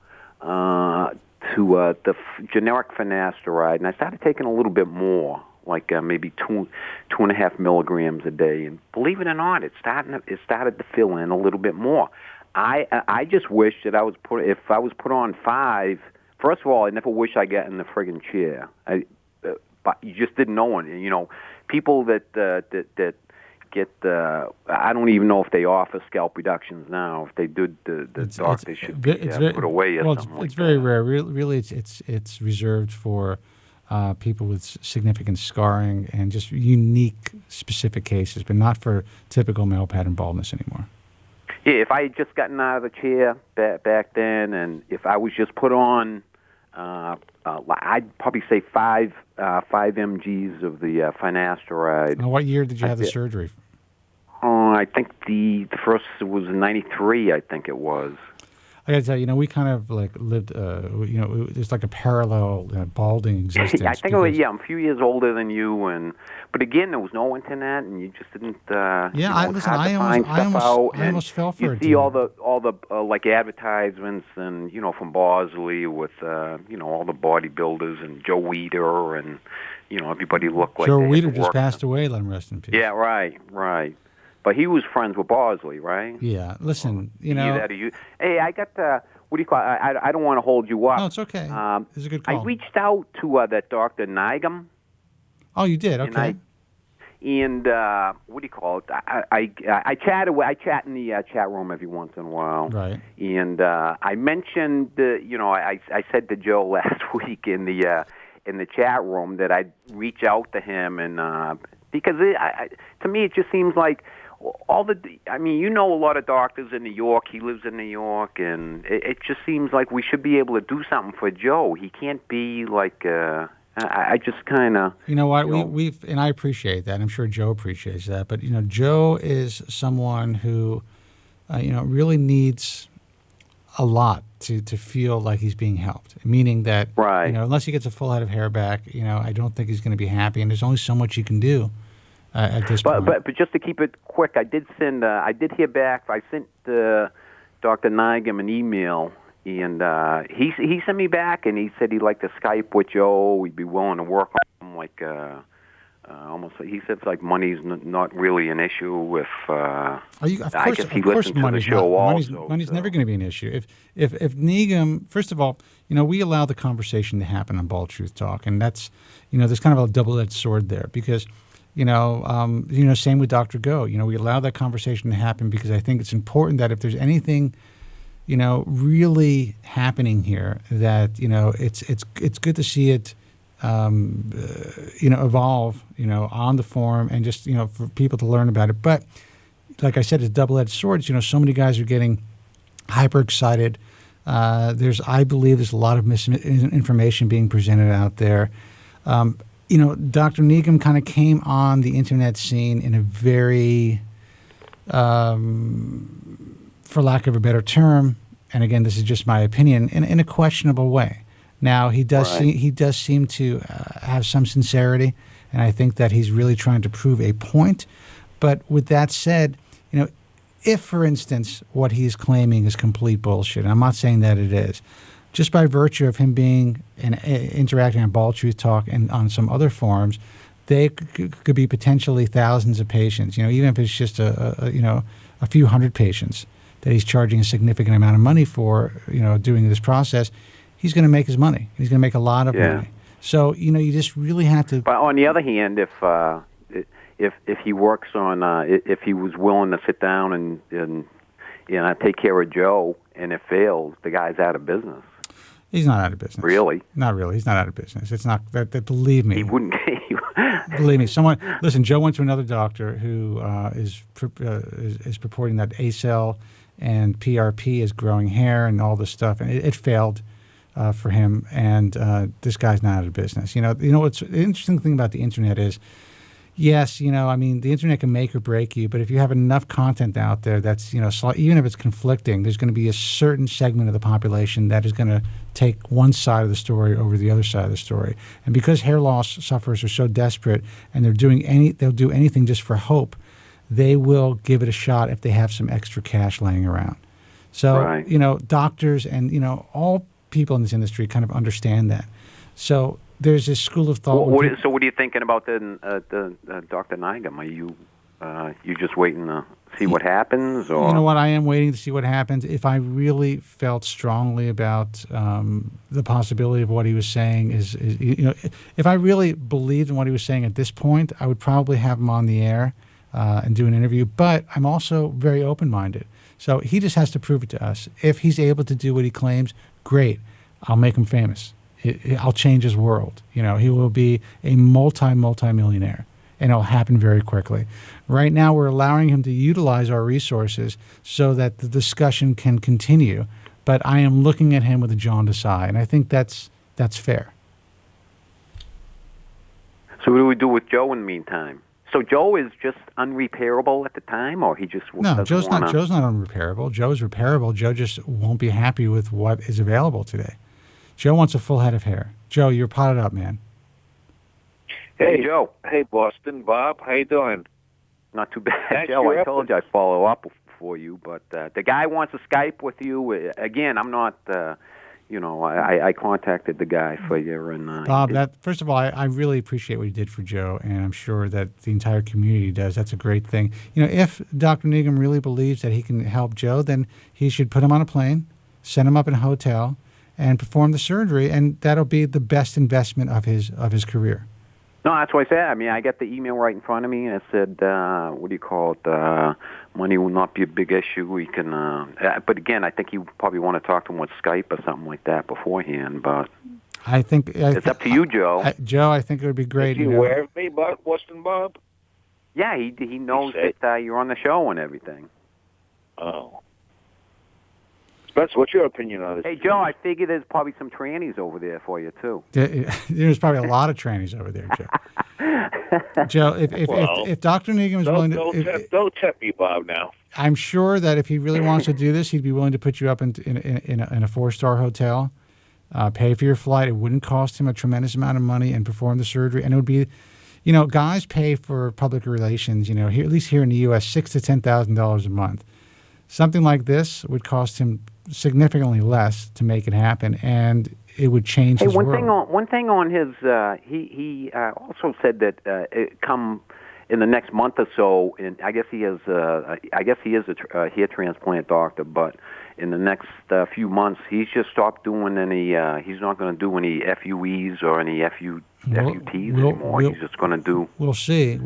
the generic Finasteride, and I started taking a little bit more, maybe 2.5 milligrams a day. And believe it or not, it started to fill in a little bit more. I just wish that if I was put on 5. First of all, I never wish I got in the friggin' chair. But you just didn't know it. People that get I don't even know if they offer scalp reductions now. If they did, the doctor should put away or something. It's very rare. Really, it's reserved for people with significant scarring and just unique, specific cases, but not for typical male pattern baldness anymore. if I had just gotten out of the chair back then, and if I was just put on, I'd probably say 5 mgs of the finasteride. Now, what year did you have the surgery? I think the first was in '93. I think it was. I got to tell you, we kind of like lived, there's like a parallel balding existence. I think I'm a few years older than you, but again, there was no internet, and you just didn't. I almost fell for it. You see all the like advertisements, and from Bosley with all the bodybuilders and Joe Weider, and everybody looked like Joe Weider just passed away. Let him rest in peace. Yeah, right. But he was friends with Bosley, right? Yeah. Listen, Hey, I got what do you call it? I don't want to hold you up. No, it's okay. It's a good call. I reached out to that Dr. Nigam. Oh, you did? Okay. And what do you call it? I chat in the chat room every once in a while. Right. And I mentioned, I said to Joe last week in the chat room that I'd reach out to him, and because to me it just seems like a lot of doctors in New York. He lives in New York, and it just seems like we should be able to do something for Joe. He can't be like. I just kind of. You know what? We've and I appreciate that. I'm sure Joe appreciates that. But Joe is someone who, really needs a lot to feel like he's being helped. Meaning that, right. Unless he gets a full head of hair back, I don't think he's going to be happy. And there's only so much you can do at this point. But just to keep it quick, I did hear back. I sent Dr. Nigam an email. And he sent me back, and he said he'd like to Skype with Joe. He'd be willing to work on him, like almost. He said like money's not really an issue. I guess he listens to the show also. Money's never going to be an issue. If Nigam, first of all, we allow the conversation to happen on Bald Truth Talk, and that's there's kind of a double-edged sword there because. Same with Dr. Go. We allow that conversation to happen because I think it's important that if there's anything. Really happening here that, it's good to see it, evolve, on the forum and just, for people to learn about it. But like I said, it's double-edged swords. So many guys are getting hyper excited. I believe there's a lot of misinformation being presented out there. Dr. Nigam kind of came on the internet scene in a very, for lack of a better term, and again, this is just my opinion, in a questionable way. Now, he does seem to have some sincerity, and I think that he's really trying to prove a point. But with that said, if, for instance, what he's claiming is complete bullshit, and I'm not saying that it is, just by virtue of him being interacting on Bald Truth Talk and on some other forums, they could be potentially thousands of patients. Even if it's just a few hundred patients that he's charging a significant amount of money for, doing this process, he's going to make his money. He's going to make a lot of money. So, you just really have to. But on the other hand, if he works on, if he was willing to sit down and take care of Joe, and it fails, the guy's out of business. He's not out of business. Really? Not really. He's not out of business. It's not that. Believe me. He wouldn't. Believe me. Listen. Joe went to another doctor who is purporting that ACell and PRP is growing hair and all this stuff, and it failed for him. And this guy's not out of business. What's the interesting thing about the internet is, yes, the internet can make or break you, but if you have enough content out there that's, even if it's conflicting, there's going to be a certain segment of the population that is going to take one side of the story over the other side of the story. And because hair loss sufferers are so desperate and they'll do anything just for hope, they will give it a shot if they have some extra cash laying around. So, right. Doctors and, all people in this industry kind of understand that. So there's this school of thought. So what are you thinking about the Dr. Nigam? Are you just waiting to see what happens? Or? You know what? I am waiting to see what happens. If I really felt strongly about the possibility of what he was saying if I really believed in what he was saying at this point, I would probably have him on the air and do an interview. But I'm also very open-minded. So he just has to prove it to us. If he's able to do what he claims, great. I'll make him famous. I'll change his world. He will be a multi-millionaire. and it'll happen very quickly. Right now, we're allowing him to utilize our resources so that the discussion can continue. But I am looking at him with a jaundiced eye, and I think that's fair. So what do we do with Joe in the meantime? So Joe is just unrepairable at the time, or he just No, Joe's not unrepairable. Joe's repairable. Joe just won't be happy with what is available today. Joe wants a full head of hair. Joe, you're potted up, man. Hey, Joe. Hey, Boston. Bob, how you doing? Not too bad, Joe. I told you I'd follow up for you, but the guy wants to Skype with you. Again, I'm not... I contacted the guy for you. And Bob, first of all, I really appreciate what you did for Joe, and I'm sure that the entire community does. That's a great thing. If Dr. Negum really believes that he can help Joe, then he should put him on a plane, send him up in a hotel, and perform the surgery, and that'll be the best investment of his career. No, that's what I said. I mean, I got the email right in front of me, and it said, what do you call it? Money will not be a big issue. We can, but again, I think you probably want to talk to him with Skype or something like that beforehand. But I think it's up to you, Joe. Joe, I think it would be great. Is he aware of me, Boston Bob? Yeah, he knows that you're on the show and everything. Oh. Spencer, what's your opinion on this? Hey, Joe, I figure there's probably some trannies over there for you, too. There's probably a lot of trannies over there, Joe. Joe, if Dr. Negum is willing to... Don't tempt me, Bob, now. I'm sure that if he really wants to do this, he'd be willing to put you up in a 4-star hotel, pay for your flight. It wouldn't cost him a tremendous amount of money, and perform the surgery. And it would be... guys pay for public relations, here, at least here in the U.S., $6,000 to $10,000 a month. Something like this would cost him significantly less to make it happen, and it would change his world. One thing on his, he also said that it come in the next month or so, and I guess he is a hair transplant doctor, but in the next few months, he's just stopped doing any. He's not going to do any FUEs or any FUTs anymore. He's just going to do. We'll see.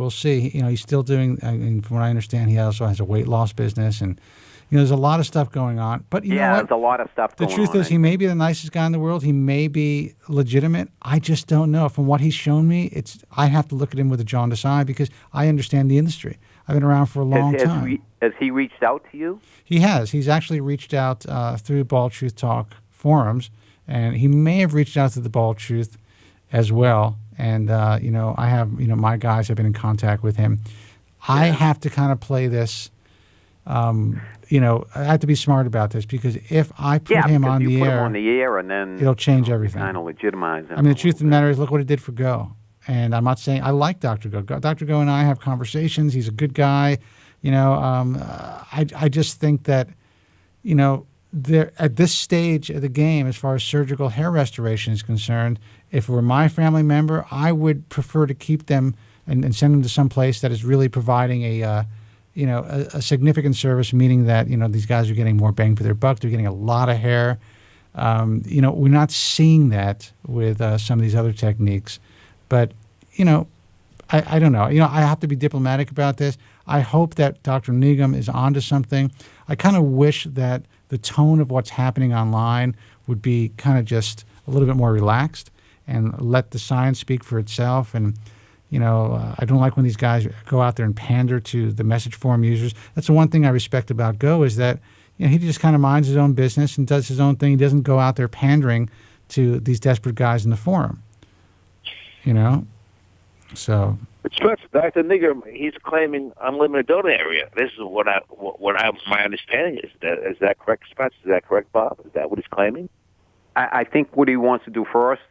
He's still doing. From what I understand, he also has a weight loss business, and there's a lot of stuff going on. But you know what? There's a lot of stuff going on. The truth is, he may be the nicest guy in the world. He may be legitimate. I just don't know. From what he's shown me, I have to look at him with a jaundiced eye because I understand the industry. I've been around for a long time. Has he reached out to you? He has. He's actually reached out through Bald Truth Talk forums, and he may have reached out to the Bald Truth as well. And, I have, my guys have been in contact with him. Yeah. I have to kind of play this, I have to be smart about this because if I put him on the air, and then it'll change everything. Kind of legitimize him. I mean, the truth of the matter is, look what it did for Go. And I'm not saying I like Dr. Go. Dr. Go and I have conversations. He's a good guy. I just think that, there at this stage of the game, as far as surgical hair restoration is concerned, if it were my family member, I would prefer to keep them and send them to some place that is really providing a significant service, meaning that, these guys are getting more bang for their buck. They're getting a lot of hair. We're not seeing that with some of these other techniques. But, I don't know. I have to be diplomatic about this. I hope that Dr. Negum is onto something. I kind of wish that the tone of what's happening online would be kind of just a little bit more relaxed and let the science speak for itself. And, I don't like when these guys go out there and pander to the message forum users. That's the one thing I respect about Go is that, he just kind of minds his own business and does his own thing. He doesn't go out there pandering to these desperate guys in the forum. So. But Spencer, Dr. Negum, he's claiming unlimited donor area. This is my understanding is. Is that correct, Spencer? Is that correct, Bob? Is that what he's claiming? I think what he wants to do first,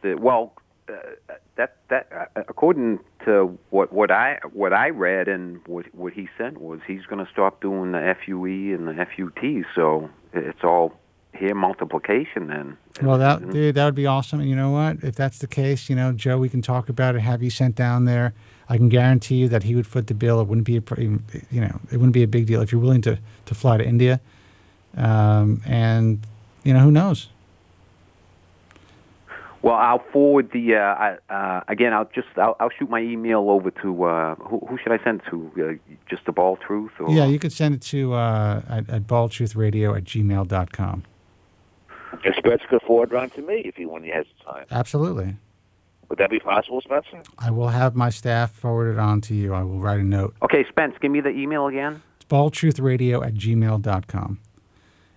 according to what I read and what he said was he's going to stop doing the FUE and the FUT. So it's all hair multiplication then. Well, that would be awesome. And you know what? If that's the case, Joe, we can talk about it. Have you sent down there? I can guarantee you that he would foot the bill. It wouldn't be it wouldn't be a big deal if you're willing to fly to India. And who knows? Well, I'll forward the again. I'll shoot my email over to who should I send it to? Just the Bald Truth? Or? Yeah, you could send it to at baldtruthradio@gmail.com. And Spencer could forward it on to me when he has time. Absolutely. Would that be possible, Spencer? I will have my staff forward it on to you. I will write a note. Okay, Spence, give me the email again. It's baldtruthradio@gmail.com.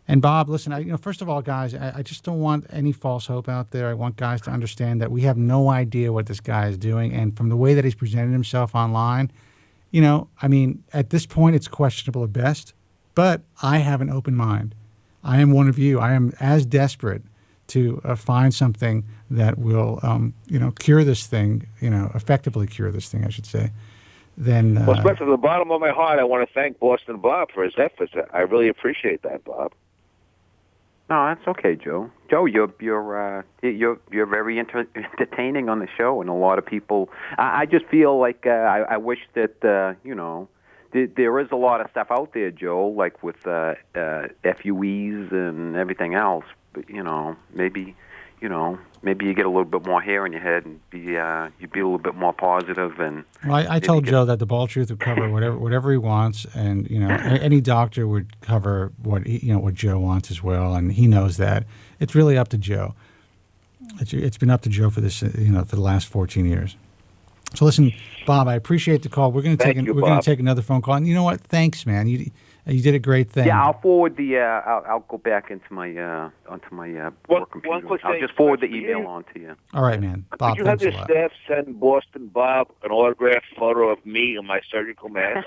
And Bob, listen, first of all, guys, I just don't want any false hope out there. I want guys to understand that we have no idea what this guy is doing. And from the way that he's presented himself online, at this point, it's questionable at best. But I have an open mind. I am one of you. I am as desperate to find something that will, cure this thing, effectively cure this thing, I should say. Then, well, Spencer, from the bottom of my heart, I want to thank Boston Bob for his efforts. I really appreciate that, Bob. No, that's okay, Joe. Joe, you're very entertaining on the show, and a lot of people. I just feel like I wish that there is a lot of stuff out there, Joe, like with FUEs and everything else. But maybe you get a little bit more hair in your head and you'd be a little bit more positive. And well, I told Joe that the Bald Truth would cover whatever he wants, and any doctor would cover what what Joe wants as well, and he knows that. It's really up to Joe. It's been up to Joe for this for the last 14 years. So listen, Bob, I appreciate the call. We're going to take another phone call, and you know what? Thanks, man. You did a great thing. Yeah, I'll forward the. I'll go back into my onto my work computer. I'll just forward the email on to you. All right, man. Bob, could you have your staff send Boston Bob an autographed photo of me in my surgical mask?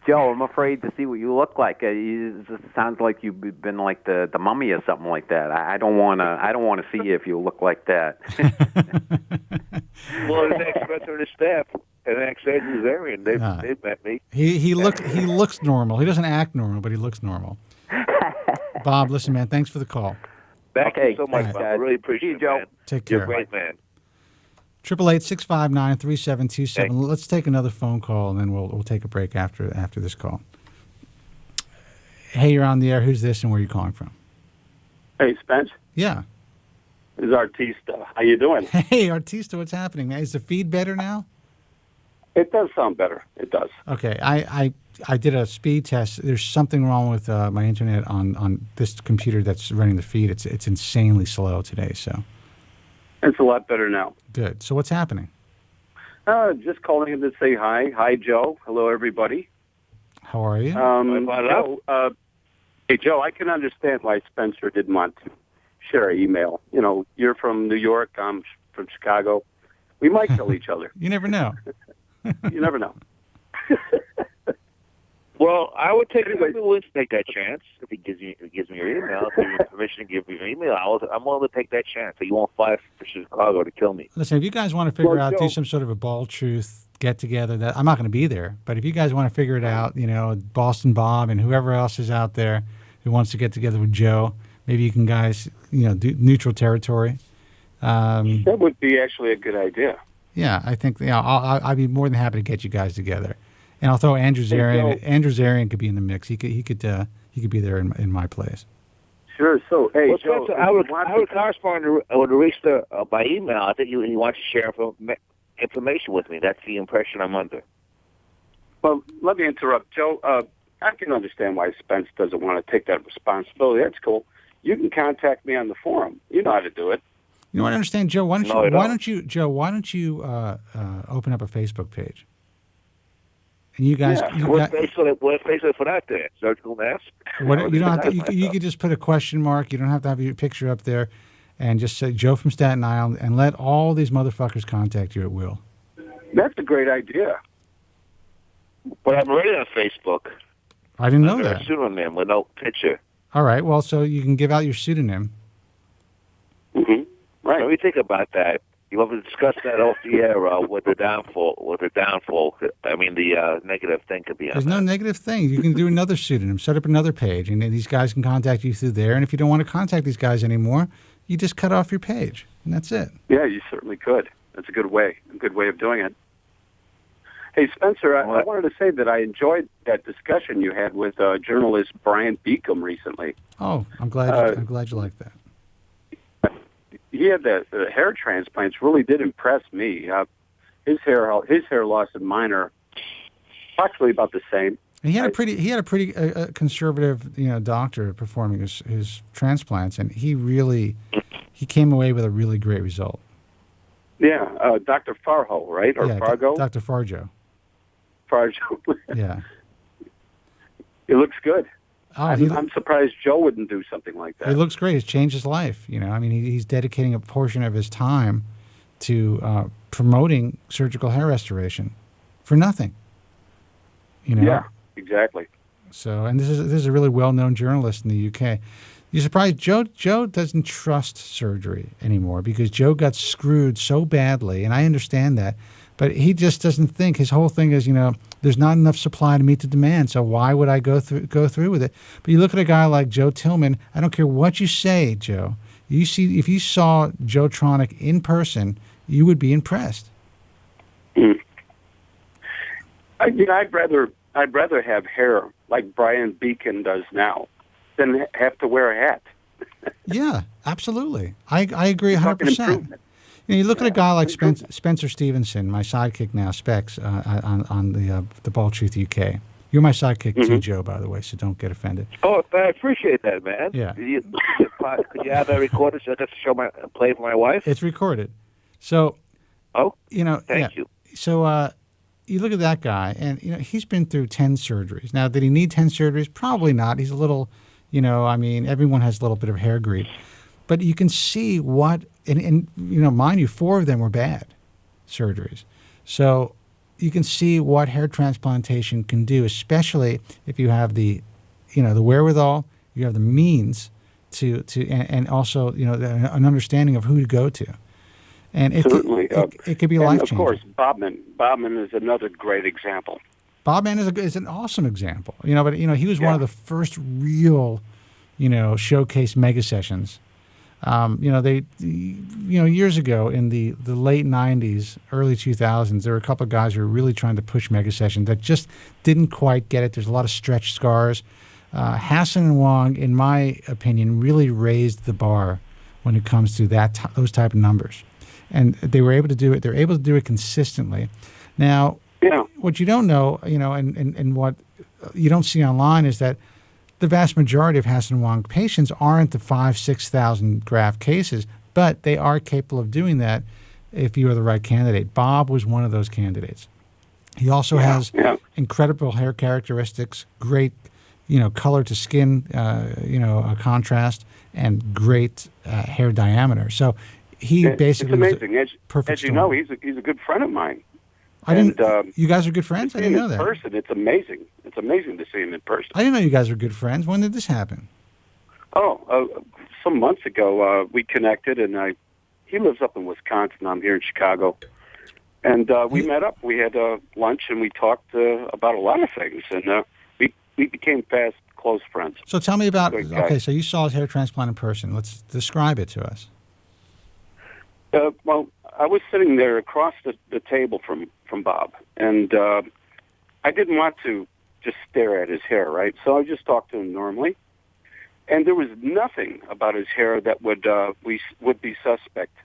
Joe, I'm afraid to see what you look like. It sounds like you've been like the mummy or something like that. I don't want to see you if you look like that. Well, the next member of the staff, an ex-Azarian, they've met me. He looks normal. He doesn't act normal, but he looks normal. Bob, listen, man, thanks for the call. Thank you so much, Bob. I really appreciate it, Joe. Take care. You're a great man. 888-659-3727. Let's take another phone call, and then we'll take a break after this call. Hey, you're on the air. Who's this, and where are you calling from? Hey, Spence. Yeah. This is Artista. How you doing? Hey, Artista, what's happening? Is the feed better now? It does sound better. It does. Okay. I did a speed test. There's something wrong with my internet on this computer that's running the feed. It's insanely slow today, so. It's a lot better now. Good. So what's happening? Just calling in to say hi. Hi, Joe. Hello, everybody. How are you? Joe, hey, Joe, I can understand why Spencer didn't want to share an email. You're from New York. I'm from Chicago. We might kill each other. You never know. You never know. Well, I would take willing to take that chance if he gives me your email. If you give permission to give me your email, I'm willing to take that chance. So you won't fly for Chicago to kill me. Listen, if you guys want to figure out, do some sort of a Bald Truth get together. That I'm not going to be there, but if you guys want to figure it out, Boston Bob and whoever else is out there who wants to get together with Joe, maybe you can guys, do neutral territory. That would be actually a good idea. Yeah, I think I'd be more than happy to get you guys together. And I'll throw Andrew Zarian. Andrew Zarian could be in the mix. He could be there in my place. Sure. So, hey, Joe, Spencer, I would correspond to Artista by email. I think he wants to share information with me. That's the impression I'm under. Well, let me interrupt, Joe. I can understand why Spence doesn't want to take that responsibility. That's cool. You can contact me on the forum. You know how to do it. You know what I understand, Joe? Why don't you open up a Facebook page? And you guys, what Facebook for that there? Surgical mask? You don't have to. You could just put a question mark. You don't have to have your picture up there, and just say Joe from Staten Island, and let all these motherfuckers contact you at will. That's a great idea. But I'm already on Facebook. I didn't know that. A pseudonym with no picture. All right. Well, so you can give out your pseudonym. Mm-hmm. Right. Let me think about that. You want to discuss that off the air with the downfall. I mean, the negative thing could be on There's no negative thing. You can do another pseudonym, set up another page, and then these guys can contact you through there. And if you don't want to contact these guys anymore, you just cut off your page, and that's it. Yeah, you certainly could. That's a good way of doing it. Hey, Spencer, I wanted to say that I enjoyed that discussion you had with journalist Brian Beacom recently. Oh, I'm glad you liked that. He had the hair transplants really did impress me. His hair loss and mine are actually about the same. And he had a pretty conservative doctor performing his transplants, and he came away with a really great result. Yeah, Dr. Farho, right? Or Fargo? Dr. Farjo. Fargo. Yeah. It looks good. Oh, I'm surprised Joe wouldn't do something like that. He looks great. It's changed his life. I mean, he's dedicating a portion of his time to promoting surgical hair restoration for nothing. Yeah, exactly. So, and this is a really well-known journalist in the UK. You're surprised Joe doesn't trust surgery anymore because Joe got screwed so badly, and I understand that. But he just doesn't think. His whole thing is, there's not enough supply to meet the demand, so why would I go through with it? But you look at a guy like Joe Tillman. I don't care what you say, Joe. If you saw Joe Tronick in person, you would be impressed. I'd rather have hair like Brian Beacon does now than have to wear a hat. Yeah, absolutely. I agree 100%. You look at a guy like Spencer Stevenson, my sidekick now, Specs, on the Bald Truth UK. You're my sidekick too, Joe, by the way, so don't get offended. Oh, I appreciate that, man. Yeah. Could you have that recorded so I just play for my wife? It's recorded. So, thank you. So, you look at that guy, and he's been through 10 surgeries. Now, did he need 10 surgeries? Probably not. He's a little, everyone has a little bit of hair grease. But you can see what, and mind you, 4 of them were bad surgeries. So you can see what hair transplantation can do, especially if you have the wherewithal, you have the means and also, an understanding of who to go to. And it could be life-changing. Of course, Bobman is another great example. Bobman is an awesome example. But he was one of the first real, showcase mega sessions. Years ago in the late 90s, early 2000s, there were a couple of guys who were really trying to push mega sessions that just didn't quite get it. There's a lot of stretch scars. Hassan and Wong, in my opinion, really raised the bar when it comes to those type of numbers. And they were able to do it. They're able to do it consistently. Now, what you don't know, and what you don't see online is that the vast majority of Hassan Wong patients aren't the 5,000-6,000 graft cases, but they are capable of doing that if you are the right candidate. Bob was one of those candidates. He also has incredible hair characteristics, great, color to skin, contrast, and great hair diameter. So he basically it's amazing. Perfect. As you know, he's a good friend of mine. You guys are good friends? I didn't know that. In person, it's amazing. It's amazing to see him in person. I didn't know you guys were good friends. When did this happen? Some months ago, we connected, and he lives up in Wisconsin. I'm here in Chicago. And we met up. We had lunch, and we talked about a lot of things. And we became fast, close friends. So tell me about, so you saw his hair transplant in person. Let's describe it to us. Well, I was sitting there across the table from Bob, and I didn't want to just stare at his hair, right? So I just talked to him normally, and there was nothing about his hair that would be suspect.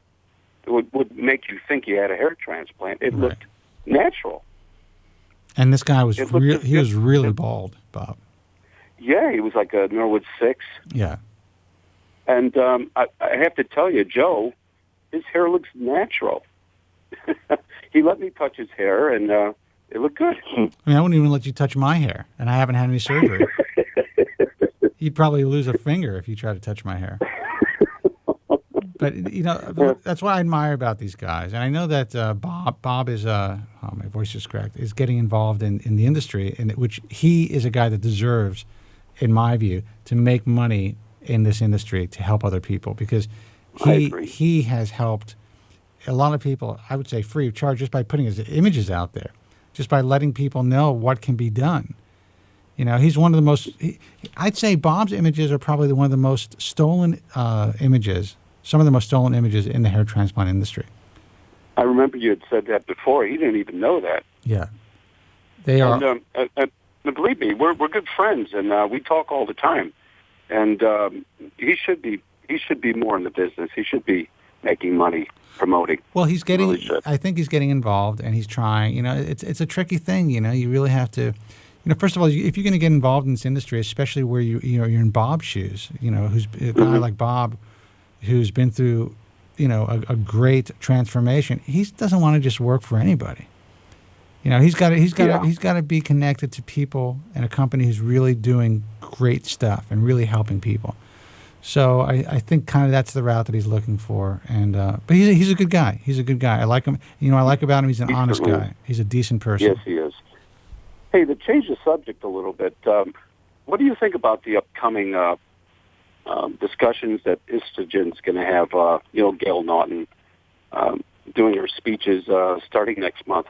It would make you think he had a hair transplant. It looked natural. And this guy was really bald, Bob. Yeah, he was like a Norwood 6. Yeah. And I have to tell you, Joe, his hair looks natural. He let me touch his hair, and it looked good. I mean, I wouldn't even let you touch my hair, and I haven't had any surgery. You'd probably lose a finger if you tried to touch my hair. But, that's what I admire about these guys. And I know that Bob is, my voice is cracked, is getting involved in the industry, in which he is a guy that deserves, in my view, to make money in this industry to help other people, because he has helped a lot of people, I would say free of charge, just by putting his images out there, just by letting people know what can be done. He's one of the most, I'd say Bob's images are probably one of the most stolen images, some of the most stolen images in the hair transplant industry. I remember you had said that before. He didn't even know that. Yeah. They are. And believe me, we're good friends, and we talk all the time. And he should be more in the business. He should be making money promoting. Well, he's getting. Really I think he's getting involved, and he's trying. It's a tricky thing. You really have to. First of all, if you're going to get involved in this industry, especially where you're in Bob's shoes. Who's a guy like Bob, who's been through a great transformation, he doesn't want to just work for anybody. He's got to be connected to people and a company who's really doing great stuff and really helping people. So I think kind of that's the route that he's looking for. And but he's a good guy. He's a good guy. I like him. I like about him. He's an honest guy. He's a decent person. Yes, he is. Hey, to change the subject a little bit, what do you think about the upcoming discussions that Histogen's going to have? Gail Naughton doing her speeches starting next month.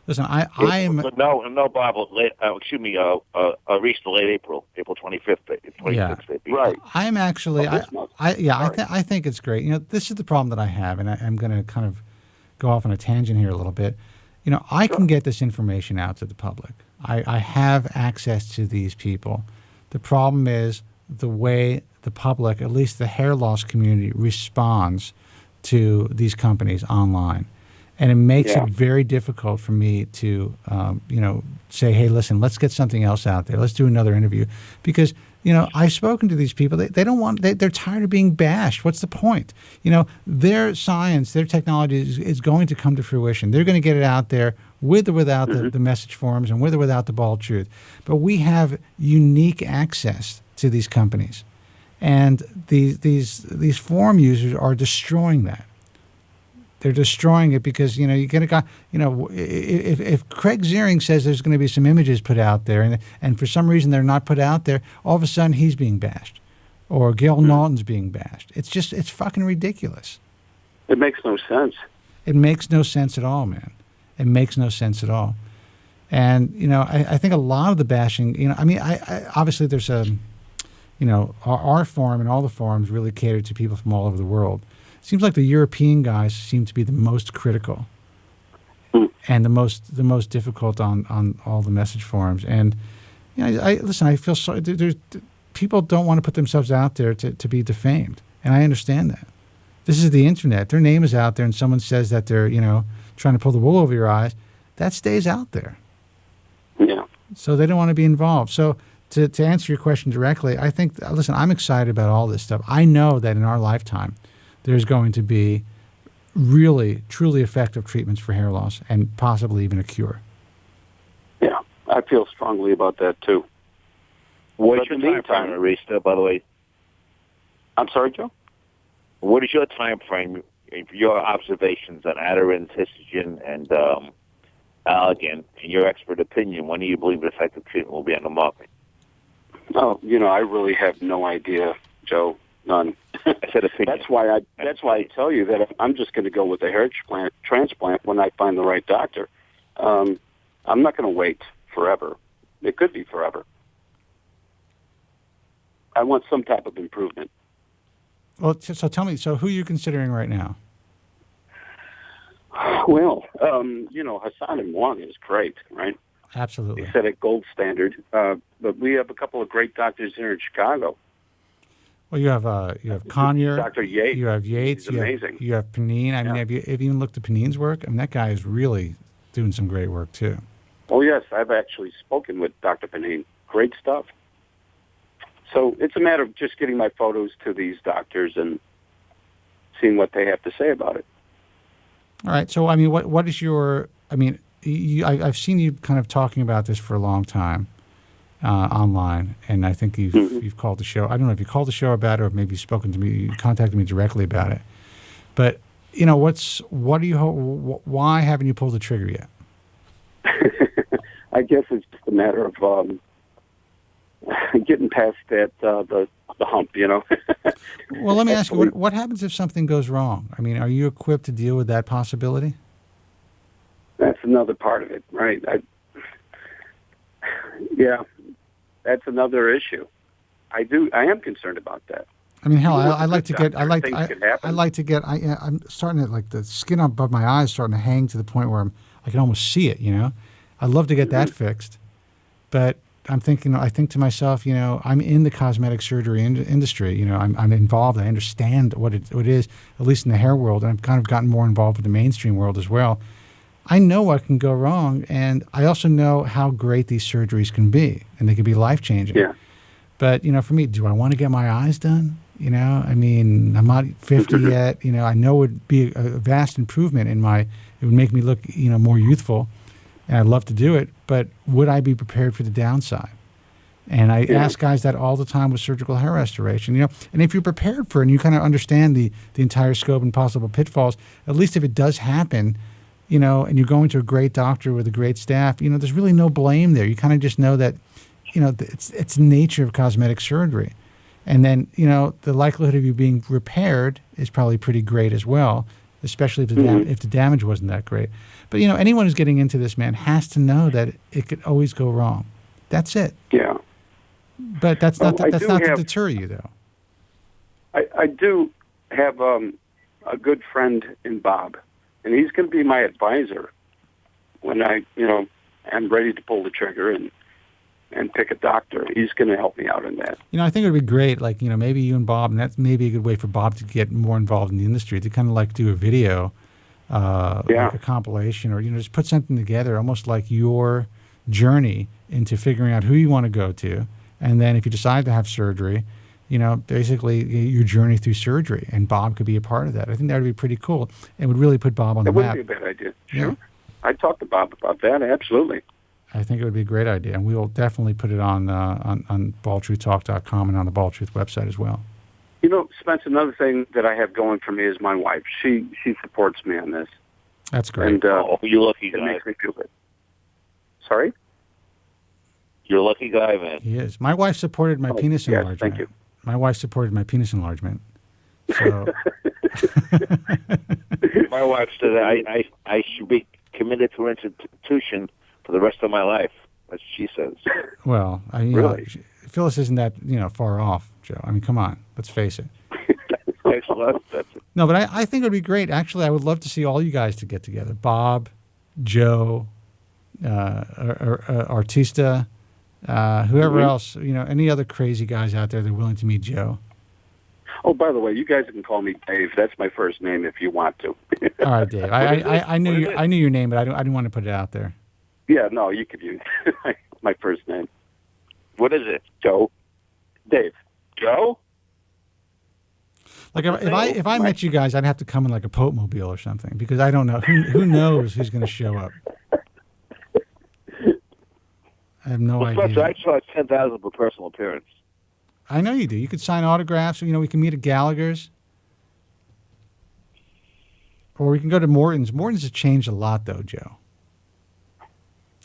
Listen, I am no, Bob. Reached late April 25th, 26th. Yeah. Right. I'm actually, I think it's great. This is the problem that I have, and I'm going to kind of go off on a tangent here a little bit. I can get this information out to the public. I have access to these people. The problem is the way the public, at least the hair loss community, responds to these companies online. And it makes it very difficult for me to, say, hey, listen, let's get something else out there. Let's do another interview. Because, I've spoken to these people. They don't want, they're tired of being bashed. What's the point? Their science, their technology is going to come to fruition. They're going to get it out there with or without the message forums and with or without the bald truth. But we have unique access to these companies. And these forum users are destroying that. They're destroying it because, you get a guy, if Craig Ziering says there's going to be some images put out there and for some reason they're not put out there, all of a sudden he's being bashed or Gail Naughton's being bashed. It's fucking ridiculous. It makes no sense. It makes no sense at all, man. It makes no sense at all. And, I think a lot of the bashing, I obviously there's our forum and all the forums really cater to people from all over the world. Seems like the European guys seem to be the most critical and the most difficult on all the message forums. And I feel sorry. People don't want to put themselves out there to be defamed, and I understand that. This is the internet. Their name is out there, and someone says that they're trying to pull the wool over your eyes. That stays out there. Yeah. So they don't want to be involved. So to answer your question directly, I think listen, I'm excited about all this stuff. I know that in our lifetime, there's going to be really, truly effective treatments for hair loss and possibly even a cure. Yeah, I feel strongly about that, too. What is your time frame, Artista, by the way? I'm sorry, Joe? What is your time frame, your observations on Adderant, Histogen, and Allergan, in your expert opinion? When do you believe an effective treatment will be on the market? Oh, I really have no idea, Joe. None. That's why I tell you that I'm just going to go with a hair transplant when I find the right doctor. I'm not going to wait forever. It could be forever. I want some type of improvement. Well, so tell me, who are you considering right now? Well, Hassan and Wong is great, right? Absolutely. He set a gold standard. But we have a couple of great doctors here in Chicago. Well, you have Conyer, Dr. Yates. You have Yates. He's amazing. You have Panine. I mean, have you even looked at Panine's work? I mean, that guy is really doing some great work too. Oh yes, I've actually spoken with Dr. Panine. Great stuff. So it's a matter of just getting my photos to these doctors and seeing what they have to say about it. All right. So I mean, what is your? I mean, I've seen you kind of talking about this for a long time. Online, and I think you've called the show. I don't know if you called the show about it or maybe you've spoken to me, you contacted me directly about it. But why haven't you pulled the trigger yet? I guess it's just a matter of getting past that the hump, Well, let me ask you, what happens if something goes wrong? I mean, are you equipped to deal with that possibility? That's another part of it, right? Yeah. That's another issue. I am concerned about that. I mean, hell, I'm starting to, like, the skin above my eyes starting to hang to the point where I can almost see it, I'd love to get that fixed. But I think to myself, I'm in the cosmetic surgery industry, I'm involved. I understand what it is, at least in the hair world. And I've kind of gotten more involved with the mainstream world as well. I know what can go wrong, and I also know how great these surgeries can be, and they can be life-changing. Yeah. But, for me, do I want to get my eyes done? You know, I mean, I'm not 50 yet. You know, I know it would be a vast improvement it would make me look, you know, more youthful, and I'd love to do it, but would I be prepared for the downside? And I ask guys that all the time with surgical hair restoration, you know, and if you're prepared for it and you kind of understand the entire scope and possible pitfalls, at least if it does happen, you know, and you're going to a great doctor with a great staff, you know, there's really no blame there. You kind of just know that, you know, it's the nature of cosmetic surgery. And then, you know, the likelihood of you being repaired is probably pretty great as well, especially if the damage wasn't that great. But, you know, anyone who's getting into this, man, has to know that it could always go wrong. That's it. Yeah. But that's not to deter you, though. I do have a good friend in Bob, and he's going to be my advisor when I, you know, am ready to pull the trigger and pick a doctor. He's going to help me out in that. You know, I think it would be great, like, you know, maybe you and Bob, and that's maybe a good way for Bob to get more involved in the industry, to kind of like do a video, like a compilation, or, you know, just put something together, almost like your journey into figuring out who you want to go to. And then if you decide to have surgery, you know, basically your journey through surgery, and Bob could be a part of that. I think that would be pretty cool. It would really put Bob on the map. That wouldn't be a bad idea. Sure. I'd talk to Bob about that, absolutely. I think it would be a great idea, and we will definitely put it on baldtruthtalk.com and on the Bald Truth website as well. You know, Spence, another thing that I have going for me is my wife. She supports me on this. That's great. And you lucky guy. It makes me feel good. Sorry? You're a lucky guy, man. He is. My wife supported my penis enlargement. Thank you. My wife supported my penis enlargement. So my wife said I should be committed to an institution for the rest of my life. That's what she says. Well, Really? Phyllis isn't that, you know, far off, Joe. I mean, come on, let's face it. Thanks a lot. No, but I think it would be great. Actually, I would love to see all you guys to get together. Bob, Joe, Artista, whoever else, you know, any other crazy guys out there that are willing to meet Joe. Oh, by the way, you guys can call me Dave. That's my first name if you want to. All right, Dave. I knew your name, but I didn't want to put it out there. Yeah, no, you could use my first name. What is it? Joe. Dave. Joe? Like if I met you guys, I'd have to come in like a Pope mobile or something, because I don't know who knows who's going to show up. I have no idea. Plus, I charge $10,000 per personal appearance. I know you do. You could sign autographs. You know, we can meet at Gallagher's, or we can go to Morton's. Morton's has changed a lot, though, Joe.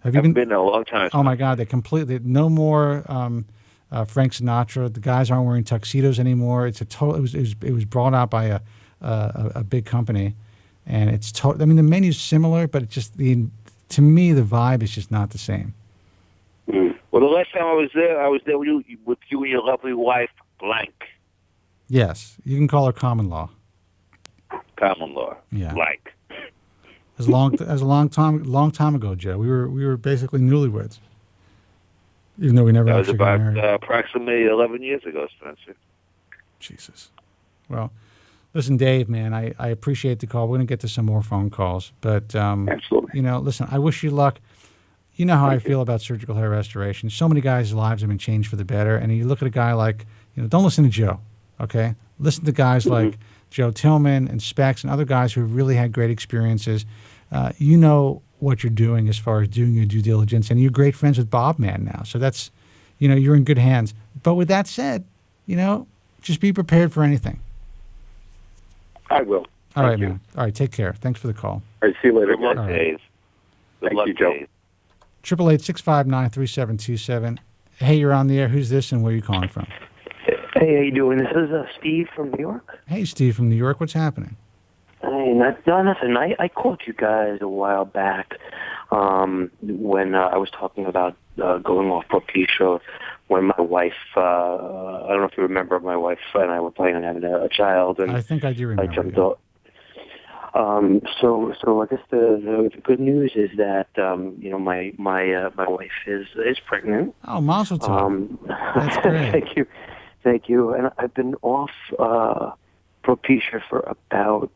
Have you been there a long time. Oh my God, they completely no more Frank Sinatra. The guys aren't wearing tuxedos anymore. It's a total. It was brought out by a big company, and it's total. I mean, the menu's similar, but it's just to me the vibe is just not the same. Well, the last time I was there with you and your lovely wife, Blank. Yes, you can call her common law. Common law. Yeah. Blank. As a long time ago, Joe. We were basically newlyweds, even though we never actually got married. That was about approximately 11 years ago, Spencer. Jesus. Well, listen, Dave, man, I appreciate the call. We're going to get to some more phone calls, but absolutely. You know, listen, I wish you luck. You know how I feel about surgical hair restoration. So many guys' lives have been changed for the better, and you look at a guy like, you know, don't listen to Joe, okay? Listen to guys like Joe Tillman and Specs and other guys who have really had great experiences. You know what you're doing as far as doing your due diligence, and you're great friends with Bob Man now. So that's, you know, you're in good hands. But with that said, you know, just be prepared for anything. I will. All right, man. All right, take care. Thanks for the call. All right, see you later. Good luck, Dave. Good luck, you, Joe. Dave. 888-659-3727. Hey, you're on the air. Who's this and where are you calling from? Hey, how you doing? This is Steve from New York. Hey, Steve from New York. What's happening? Hey, nothing. I called you guys a while back when I was talking about going off Propecia when my wife, I don't know if you remember, my wife and I were planning on having a child. And I think I do remember. I jumped off. So I guess the good news is that you know my wife is pregnant. Oh, mazel tov. That's great. Thank you. And I've been off Propecia for about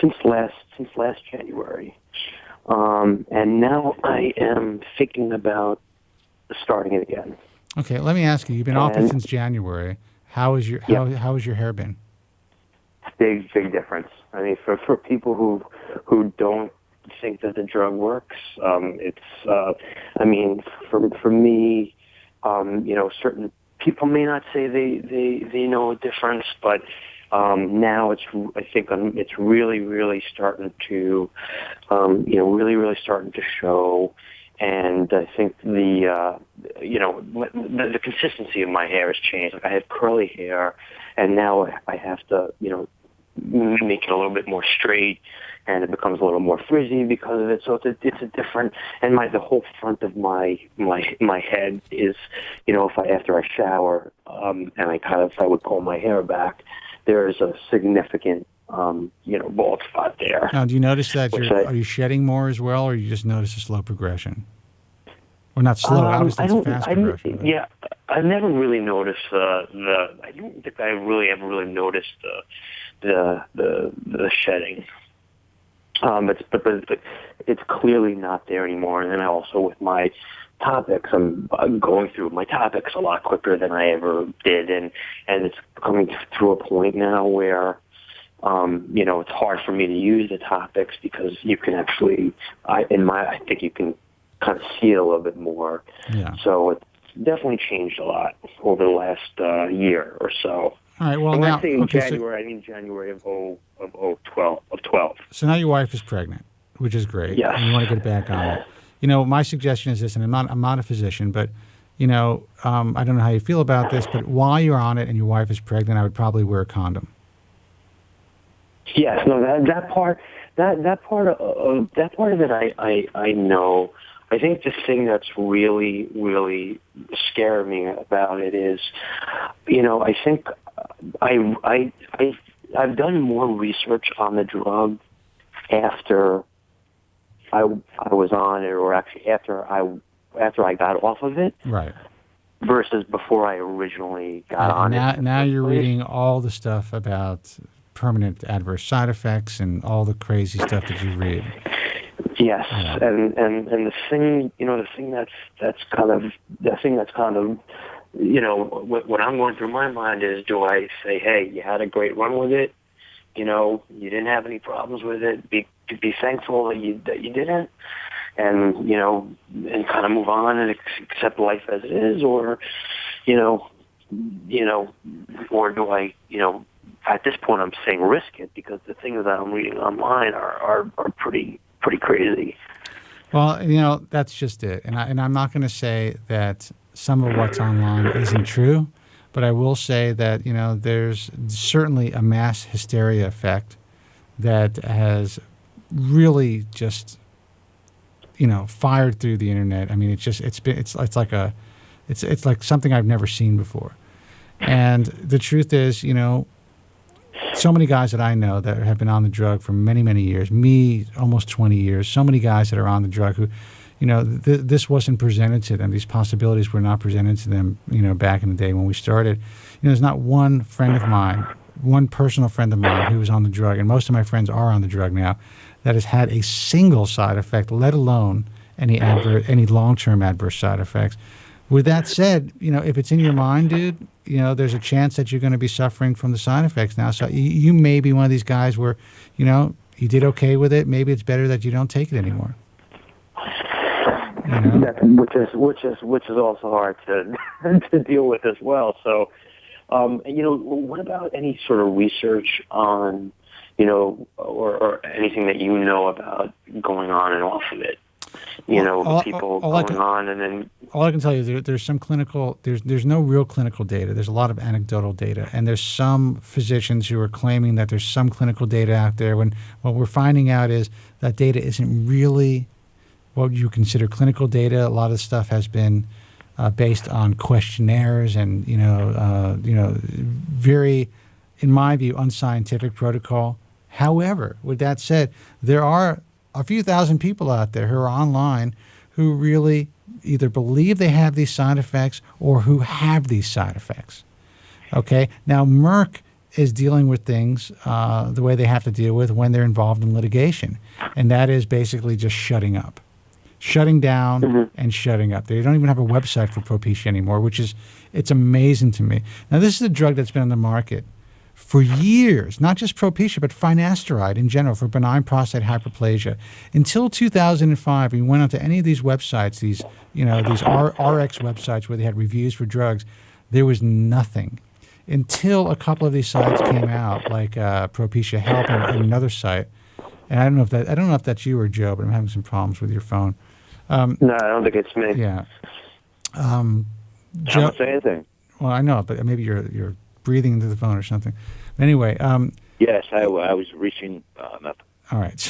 since last January, and now I am thinking about starting it again. Okay, let me ask you. You've been off it since January, How is your how has your hair been? Big difference. I mean, for people who don't think that the drug works, it's. I mean, for me, certain people may not say they know a difference, but now I think it's really starting to, really starting to show. And I think the consistency of my hair has changed. Like I had curly hair, and now I have to, make it a little bit more straight, and it becomes a little more frizzy because of it. So it's a different. And the whole front of my head is, after I shower, and I would pull my hair back, there is a significant bald spot there. Now, do you notice that are you shedding more as well, or you just notice a slow progression? Or not slow, obviously it's a fast progression. Yeah, I've never really noticed I don't think I really ever really noticed the shedding. But it's clearly not there anymore. And then also with my topics, I'm going through my topics a lot quicker than I ever did, and it's coming through a point now where it's hard for me to use the topics because you can actually, I think you can kind of see it a little bit more. Yeah. So it's definitely changed a lot over the last year or so. All right. Well, and now, I say January. I mean January of 12. So now your wife is pregnant, which is great. Yes. And you want to get back on it. My suggestion is this, and I'm not a physician, but I don't know how you feel about this, but while you're on it and your wife is pregnant, I would probably wear a condom. Yes. No. That part of it, I know. I think the thing that's really, really scared me about it is, I think I've done more research on the drug after I was on it, or actually after I got off of it, right? Versus before I originally got on it. Now you're reading all the stuff about permanent adverse side effects and all the crazy stuff that you read. Yes, yeah. and the thing that's kind of what I'm going through my mind is, do I say, hey, you had a great run with it, you didn't have any problems with it, be thankful that you didn't, and and kind of move on and accept life as it is, or or do I at this point I'm saying risk it, because the things that I'm reading online are pretty crazy. Well, that's just it. And I'm not going to say that some of what's online isn't true, but I will say that, there's certainly a mass hysteria effect that has really just, fired through the internet. I mean, it's like something I've never seen before. And the truth is, so many guys that I know that have been on the drug for many, many years, me almost 20 years, so many guys that are on the drug who, this wasn't presented to them. These possibilities were not presented to them, back in the day when we started. There's not one friend of mine, one personal friend of mine who was on the drug, and most of my friends are on the drug now, that has had a single side effect, let alone any long-term adverse side effects. With that said, if it's in your mind, dude, there's a chance that you're going to be suffering from the side effects now. So you may be one of these guys where, you did okay with it. Maybe it's better that you don't take it anymore. Which is also hard to deal with as well. So, what about any sort of research on, or anything that about going on and off of it? People going on, and then all I can tell you, there's some clinical. There's no real clinical data. There's a lot of anecdotal data, and there's some physicians who are claiming that there's some clinical data out there. When what we're finding out is that data isn't really what you consider clinical data. A lot of stuff has been based on questionnaires and very, in my view, unscientific protocol. However, with that said, there are a few thousand people out there who are online who really either believe they have these side effects or who have these side effects. Okay? Now, Merck is dealing with things the way they have to deal with when they're involved in litigation, and that is basically just shutting up. shutting down and shutting up. They don't even have a website for Propecia anymore, it's amazing to me. Now, this is a drug that's been on the market for years, not just Propecia, but Finasteride in general for benign prostate hyperplasia. Until 2005, we went onto any of these websites, these RX websites where they had reviews for drugs, there was nothing. Until a couple of these sites came out, like Propecia Help and another site. And I don't know if that's you or Joe, but I'm having some problems with your phone. No, I don't think it's me. Yeah. I don't say anything. Well, I know, but maybe you're breathing into the phone or something. But anyway. Yes, I was reaching nothing. All right.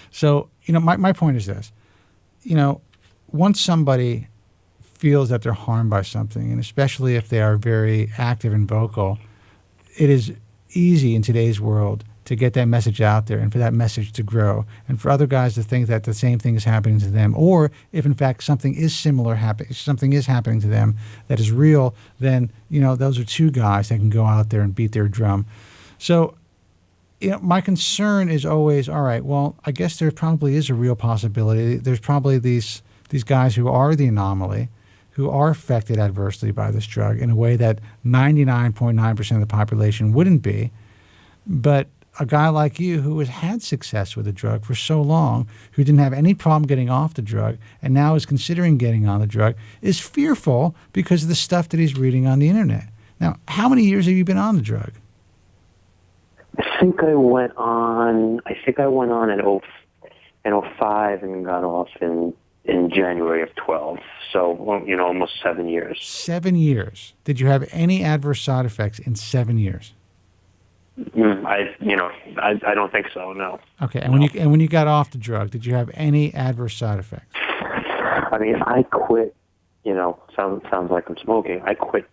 So my point is this. Once somebody feels that they're harmed by something, and especially if they are very active and vocal, it is easy in today's world to get that message out there and for that message to grow and for other guys to think that the same thing is happening to them, or if in fact something is happening to them that is real, then those are two guys that can go out there and beat their drum. So my concern is always, all right, well, I guess there probably is a real possibility. There's probably these guys who are the anomaly, who are affected adversely by this drug in a way that 99.9% of the population wouldn't be. But a guy like you who has had success with the drug for so long, who didn't have any problem getting off the drug and now is considering getting on the drug, is fearful because of the stuff that he's reading on the internet. Now, how many years have you been on the drug? I think I went on in 05 and got off in January of 12. So, almost 7 years. 7 years. Did you have any adverse side effects in 7 years? I don't think so. No. Okay. And when you got off the drug, did you have any adverse side effects? I mean, I quit. Sounds like I'm smoking. I quit.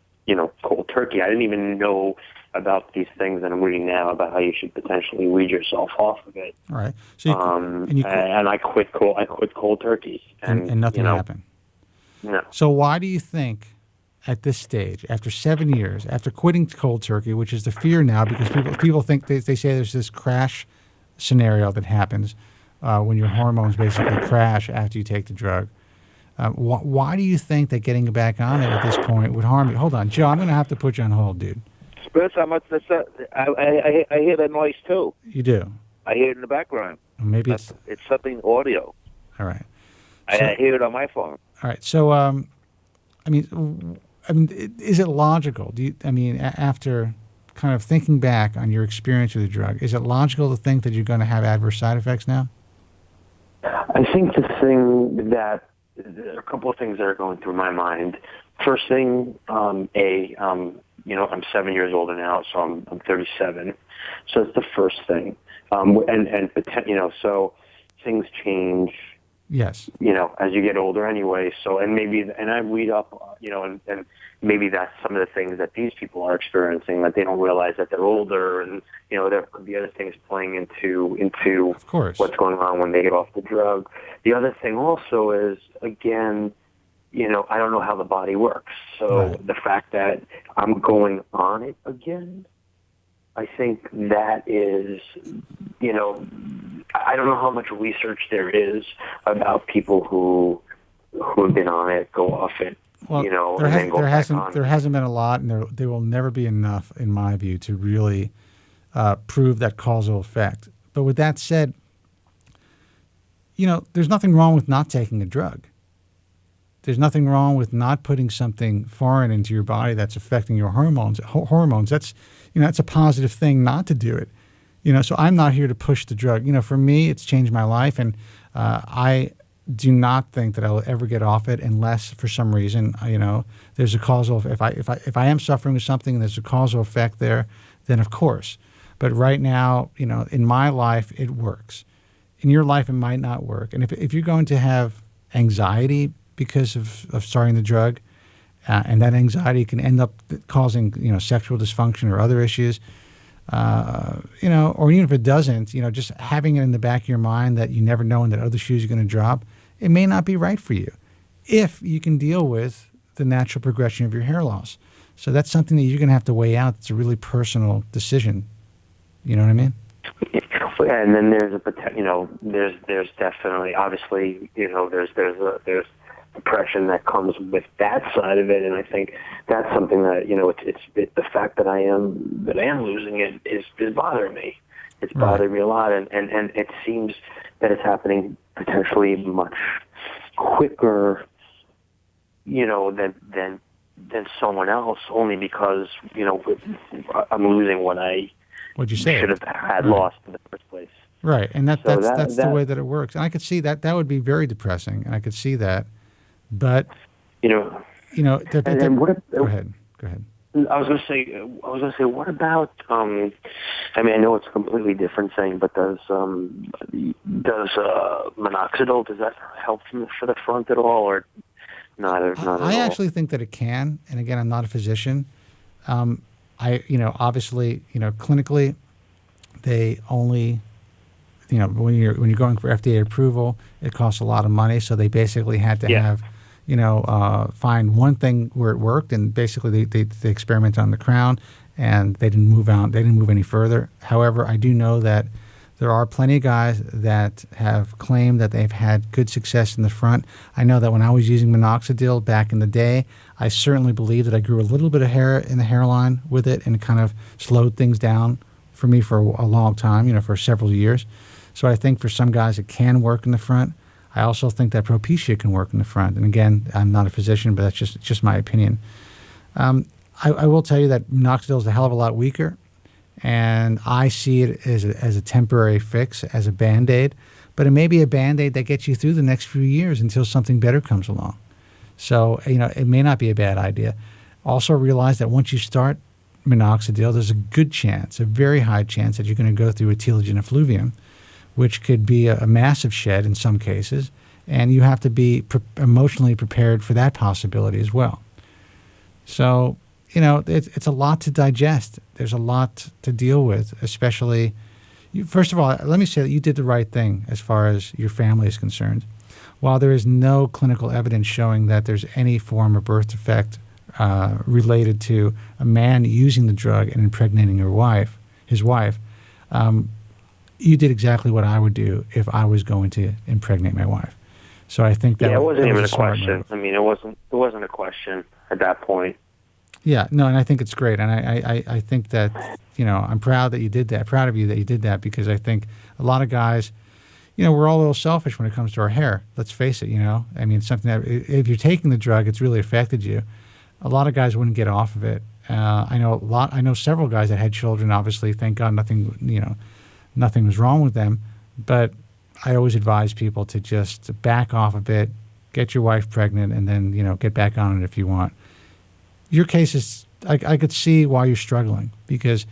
Cold turkey. I didn't even know about these things that I'm reading now about how you should potentially weed yourself off of it. All right. So and I quit cold turkey, and nothing happened. No. So why do you think, at this stage, after 7 years, after quitting cold turkey, which is the fear now, because people think they say there's this crash scenario that happens when your hormones basically crash after you take the drug. Why do you think that getting back on it at this point would harm you? Hold on, Joe, I'm going to have to put you on hold, dude. Spence, I hear that noise too. You do? I hear it in the background. Maybe it's something audio. All right. So, I hear it on my phone. All right. So, is it logical? After kind of thinking back on your experience with the drug, is it logical to think that you're going to have adverse side effects now? I think there are a couple of things that are going through my mind. First thing, I'm 7 years older now, so I'm 37. So it's the first thing. So things change. Yes. As you get older anyway. So, and I read up, and maybe that's some of the things that these people are experiencing, that they don't realize that they're older, and, there could be other things playing into of course, what's going on when they get off the drug. The other thing also is, again, I don't know how the body works. So right. The fact that I'm going on it again, I think that is, I don't know how much research there is about people who have been on it, go off it, well, there hasn't been a lot, and there will never be enough, in my view, to really prove that causal effect. But with that said, there's nothing wrong with not taking a drug. There's nothing wrong with not putting something foreign into your body that's affecting your hormones. That's, that's a positive thing not to do it. So I'm not here to push the drug. For me, it's changed my life, and I do not think that I'll ever get off it unless, for some reason, there's a causal. If I am suffering with something and there's a causal effect there, then of course. But right now, in my life, it works. In your life, it might not work. And if you're going to have anxiety because of starting the drug, and that anxiety can end up causing sexual dysfunction or other issues, or even if it doesn't, just having it in the back of your mind that you never know when that other shoe is going to drop, it may not be right for you if you can deal with the natural progression of your hair loss. So that's something that you're going to have to weigh out. It's a really personal decision. You know what I mean? and then there's there's definitely, obviously, there's depression that comes with that side of it, and I think that's something that it's the fact that I am losing it is bothering me. It's bothering me a lot, and it seems that it's happening potentially much quicker, than someone else, only because I'm losing what I should have had lost in the first place. Right, and that's the way that it works. And I could see that would be very depressing, and I could see that. But go ahead. I was going to say, what about? I mean, I know it's a completely different thing, but does minoxidil, does that help for the front at all, or not at all? I actually think that it can, and again, I'm not a physician. Obviously, clinically, they only, when you're going for FDA approval, it costs a lot of money. So they basically had to have, find one thing where it worked, and basically they experimented on the crown, and they didn't move out. They didn't move any further. However, I do know that there are plenty of guys that have claimed that they've had good success in the front. I know that when I was using minoxidil back in the day, I certainly believe that I grew a little bit of hair in the hairline with it, and it kind of slowed things down for me for a long time, for several years. So I think for some guys it can work in the front. I also think that Propecia can work in the front. And again, I'm not a physician, but that's just my opinion. I will tell you that minoxidil is a hell of a lot weaker, and I see it as a temporary fix, as a Band-Aid, but it may be a Band-Aid that gets you through the next few years until something better comes along. So, it may not be a bad idea. Also realize that once you start minoxidil, there's a good chance, a very high chance, that you're going to go through a telogen effluvium, which could be a massive shed in some cases, and you have to be emotionally prepared for that possibility as well. So, it's a lot to digest. There's a lot to deal with, especially, first of all, let me say that you did the right thing as far as your family is concerned. While there is no clinical evidence showing that there's any form of birth defect related to a man using the drug and impregnating his wife, you did exactly what I would do if I was going to impregnate my wife. So I think that it wasn't even a question. Move. I mean, it wasn't a question at that point. Yeah, no, and I think it's great, and I think that I'm proud that you did that. Proud of you that you did that, because I think a lot of guys, we're all a little selfish when it comes to our hair. Let's face it. I mean, something that if you're taking the drug, it's really affected you. A lot of guys wouldn't get off of it. I know several guys that had children. Obviously, thank God, nothing was wrong with them. But I always advise people to just back off a bit, get your wife pregnant, and then get back on it if you want. Your case is, I could see why you're struggling, because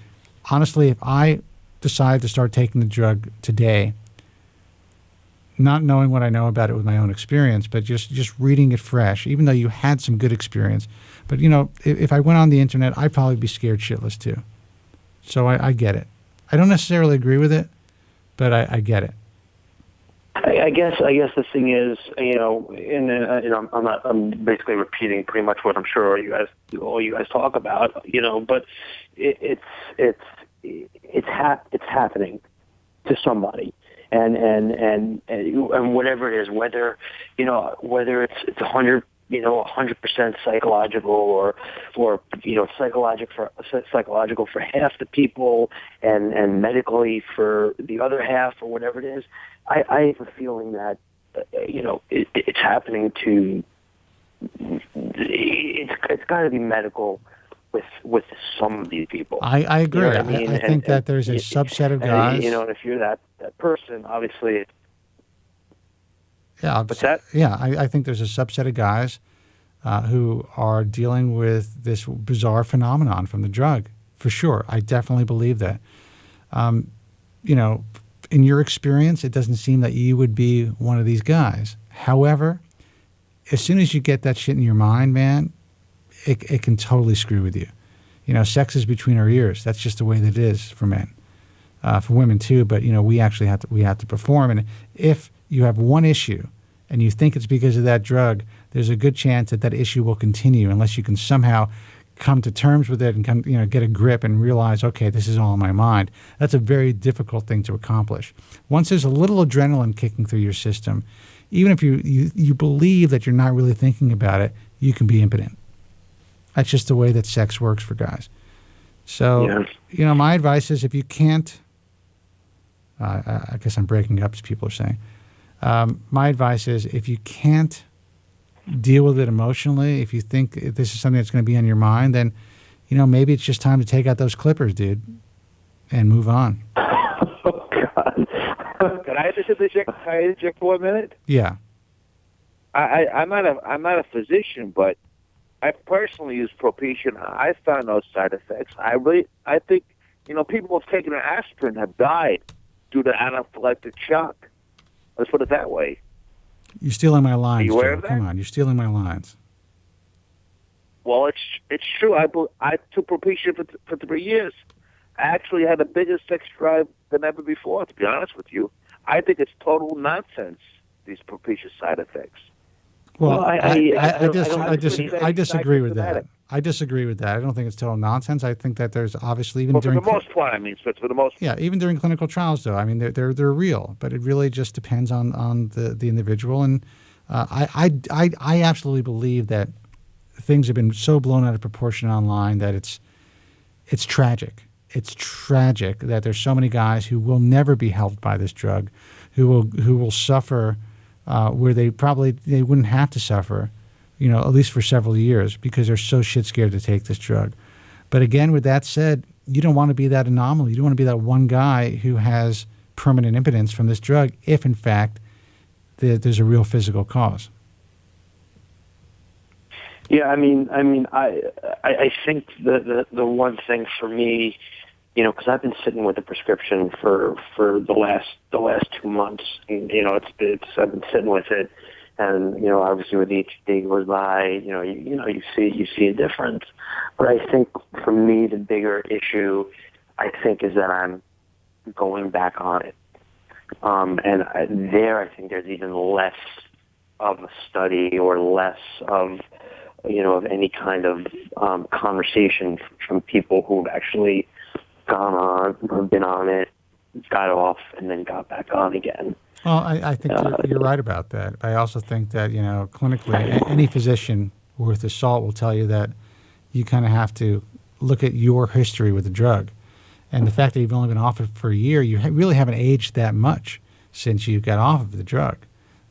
honestly, if I decided to start taking the drug today, not knowing what I know about it with my own experience, but just reading it fresh, even though you had some good experience. But, if I went on the internet, I'd probably be scared shitless too. So I get it. I don't necessarily agree with it, but I get it. I guess the thing is, I'm basically repeating pretty much what I'm sure all you guys talk about, but it's happening to somebody, and whatever it is, whether it's 100% psychological or psychological for half the people and medically for the other half, or whatever it is. I have a feeling that it's happening to. It's got to be medical with some of these people. I agree. I think that there's a subset of guys. And if you're that person, obviously. Yeah. What's that? Yeah, I think there's a subset of guys who are dealing with this bizarre phenomenon from the drug. For sure, I definitely believe that. In your experience, it doesn't seem that you would be one of these guys. However, as soon as you get that shit in your mind, man, it can totally screw with you. Sex is between our ears. That's just the way that it is for men, for women too. But we actually have to perform. And if you have one issue and you think it's because of that drug, there's a good chance that issue will continue unless you can somehow come to terms with it and get a grip and realize, okay, this is all in my mind. That's a very difficult thing to accomplish. Once there's a little adrenaline kicking through your system, even if you believe that you're not really thinking about it, you can be impotent. That's just the way that sex works for guys. So, my advice is if you can't, I guess I'm breaking up, as people are saying. My advice is if you can't deal with it emotionally, if you think this is something that's going to be on your mind, then, maybe it's just time to take out those clippers, dude, and move on. Oh, God. Can I just interject for a minute? Yeah. I'm not a physician, but I personally use Propecia, and I found no side effects. I think, people who have taken an aspirin have died due to anaphylactic shock. Let's put it that way. You're stealing my lines, Are you aware Joe. of that? Come on, you're stealing my lines. Well, it's true. I took Propecia for 3 years. I actually had a bigger sex drive than ever before, to be honest with you. I think it's total nonsense, these Propecia side effects. Well, I disagree with that. I disagree with that. I don't think it's total nonsense. I think that there's obviously even during for the most part, for the most part. Yeah, even during clinical trials, though. I mean, they're real, but it really just depends on the individual. And I absolutely believe that things have been so blown out of proportion online that it's tragic. It's tragic that there's so many guys who will never be helped by this drug, who will suffer where they wouldn't have to suffer, at least for several years because they're so shit scared to take this drug. But again, with that said, you don't want to be that anomaly. You don't want to be that one guy who has permanent impotence from this drug if, in fact, there's a real physical cause. Yeah, I think the one thing for me, because I've been sitting with a prescription for the last 2 months, and I've been sitting with it, and obviously with each day goes by, you see a difference. But I think for me the bigger issue, I think, is that I'm going back on it, and I think there's even less of a study or less of any kind of conversation from people who've actually gone on, or been on it, got off, and then got back on again. Well, I think you're right about that. I also think that, clinically, any physician worth his salt will tell you that you kind of have to look at your history with the drug. And the fact that you've only been off it for a year, you really haven't aged that much since you got off of the drug.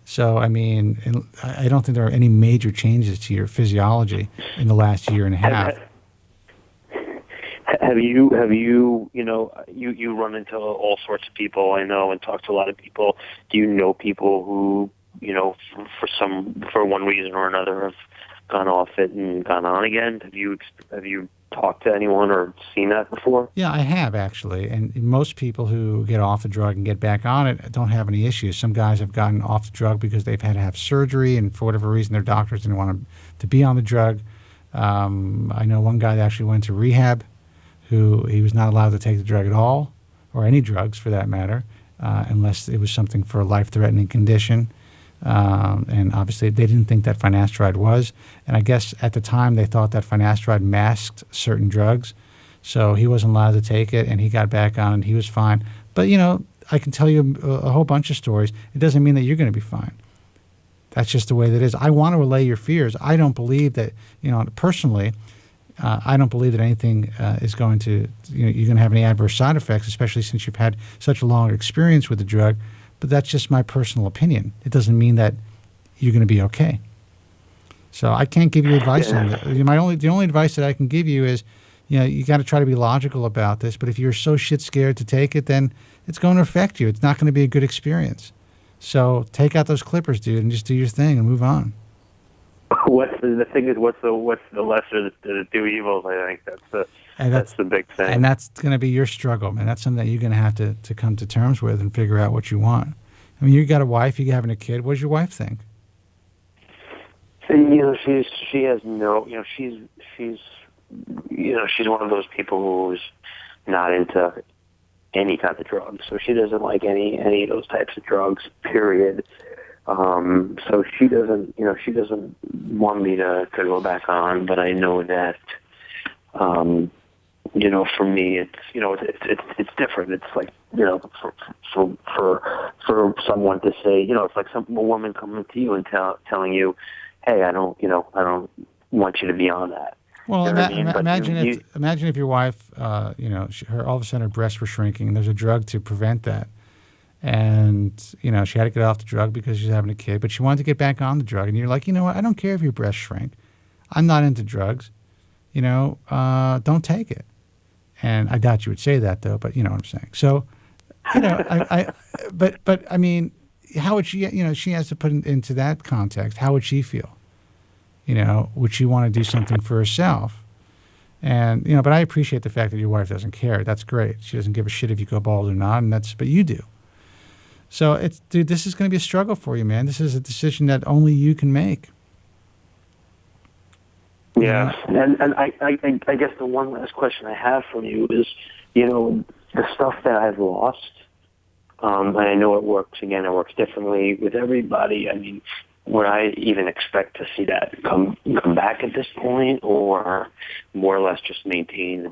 So, I don't think there are any major changes to your physiology in the last year and a half. Have you you run into all sorts of people, I know, and talk to a lot of people. Do you know people who, for one reason or another have gone off it and gone on again? Have you talked to anyone or seen that before? Yeah, I have, actually. And most people who get off the drug and get back on it don't have any issues. Some guys have gotten off the drug because they've had to have surgery, and for whatever reason, their doctors didn't want them to be on the drug. I know one guy that actually went to rehab, who he was not allowed to take the drug at all, or any drugs for that matter, unless it was something for a life-threatening condition. And obviously they didn't think that Finasteride was. And I guess at the time they thought that Finasteride masked certain drugs. So he wasn't allowed to take it, and he got back on and he was fine. But, I can tell you a whole bunch of stories. It doesn't mean that you're going to be fine. That's just the way that it is. I want to relay your fears. I don't believe that, personally, I don't believe that anything is going to, you're going to have any adverse side effects, especially since you've had such a long experience with the drug. But that's just my personal opinion. It doesn't mean that you're going to be okay. So I can't give you advice on that. The only advice that I can give you is, you got to try to be logical about this. But if you're so shit scared to take it, then it's going to affect you. It's not going to be a good experience. So take out those clippers, dude, and just do your thing and move on. What's the lesser of the two evils? I think that's the big thing. And that's going to be your struggle, man. That's something that you're going to have to come to terms with and figure out what you want. I mean, you got a wife, you having a kid. What does your wife think? She has no, she's one of those people who's not into any type of drugs. So she doesn't like any of those types of drugs, period. So she doesn't want me to go back on, but I know that You know, for me, it's it's different. It's like, you know, for someone to say, you know, it's like a woman coming to you and telling you, hey, I don't want you to be on that. Well, you know what I mean? imagine if your wife, you know, her all of a sudden her breasts were shrinking, and there's a drug to prevent that, and you know she had to get off the drug because she's having a kid, but she wanted to get back on the drug, and you're like, you know what? I don't care if your breasts shrink. I'm not into drugs. You know, don't take it. And I doubt you would say that though, but you know what I'm saying. So, you know, but I mean, how would she? You know, she has to put it into that context. How would she feel? You know, would she want to do something for herself? And, you know, but I appreciate the fact that your wife doesn't care. That's great. She doesn't give a shit if you go bald or not, but you do. So dude, this is going to be a struggle for you, man. This is a decision that only you can make. Yeah, and I guess the one last question I have for you is, you know, the stuff that I've lost, and I know it works differently with everybody. I mean, would I even expect to see that come back at this point, or more or less just maintain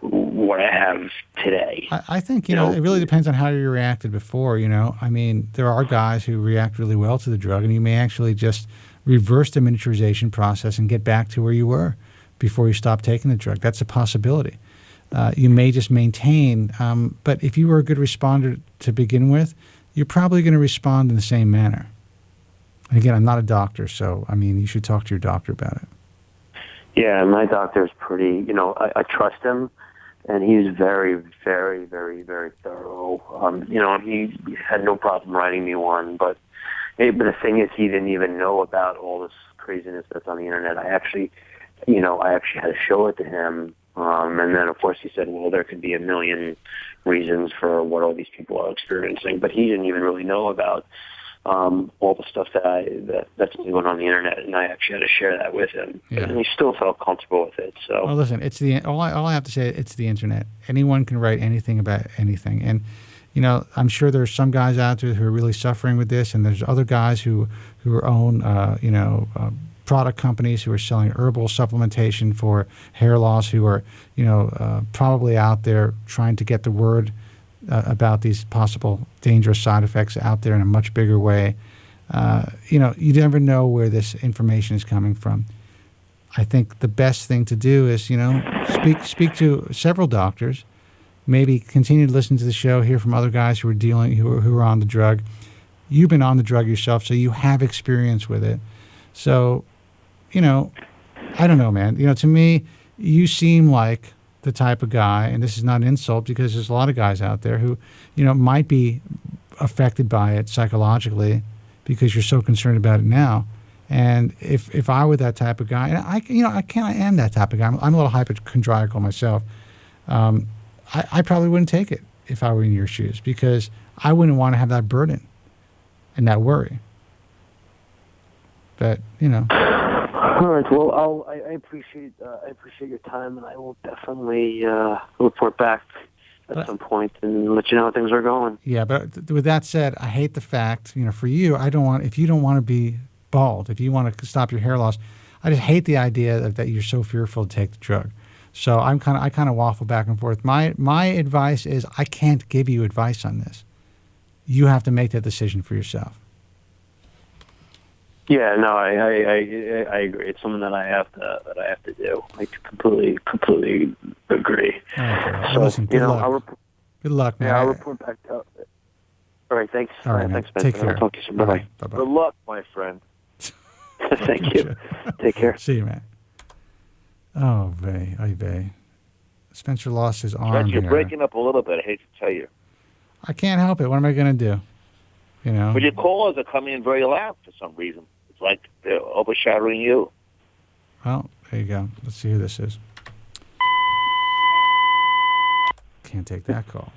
what I have today? I think, you know, it really depends on how you reacted before, you know. I mean, there are guys who react really well to the drug, and you may actually just reverse the miniaturization process and get back to where you were before you stopped taking the drug. That's a possibility. You may just maintain, but if you were a good responder to begin with, you're probably going to respond in the same manner. And again, I'm not a doctor, so, I mean, you should talk to your doctor about it. Yeah, my doctor is pretty, you know, I trust him, and he's very, very, very, very thorough. You know, he had no problem writing me one, but the thing is, he didn't even know about all this craziness that's on the internet. I actually had to show it to him, and then, of course, he said, well, there could be a million reasons for what all these people are experiencing, but he didn't even really know about all the stuff that's going on the internet, and I actually had to share that with him, and he still felt comfortable with it. So, well, listen, all I have to say, it's the internet. Anyone can write anything about anything, and you know, I'm sure there's some guys out there who are really suffering with this, and there's other guys who own product companies who are selling herbal supplementation for hair loss, who are probably out there trying to get the word about these possible dangerous side effects out there in a much bigger way. You never know where this information is coming from. I think the best thing to do is, speak to several doctors, maybe continue to listen to the show, hear from other guys who are on the drug. You've been on the drug yourself, so you have experience with it. So, I don't know, man. To me, you seem like the type of guy, and this is not an insult because there's a lot of guys out there who, might be affected by it psychologically because you're so concerned about it now. And if I were that type of guy, and I am that type of guy. I'm a little hypochondriacal myself. I probably wouldn't take it if I were in your shoes because I wouldn't want to have that burden and that worry. But All right. Well, I appreciate your time, and I will definitely report back at some point and let you know how things are going. Yeah, but with that said, I hate the fact, for you, if you don't want to be bald, if you want to stop your hair loss, I just hate the idea that you're so fearful to take the drug. So I kind of waffle back and forth. My advice is I can't give you advice on this. You have to make that decision for yourself. Yeah, no, I agree. It's something that I have to do. I completely agree. Okay. So, listen, good luck. Good luck, man. Yeah, I'll report back up. All right, thanks. All right, thanks, man. Take care. I'll talk to you soon. Bye-bye. Bye-bye. Good luck, my friend. Thank you. Take care. See you, man. Oh, vey. Spencer lost his arm. You're here. breaking up a little bit. I hate to tell you. I can't help it. What am I going to do? But your callers are coming in very loud for some reason. It's like they're overshadowing you. Well, there you go. Let's see who this is. Can't take that call.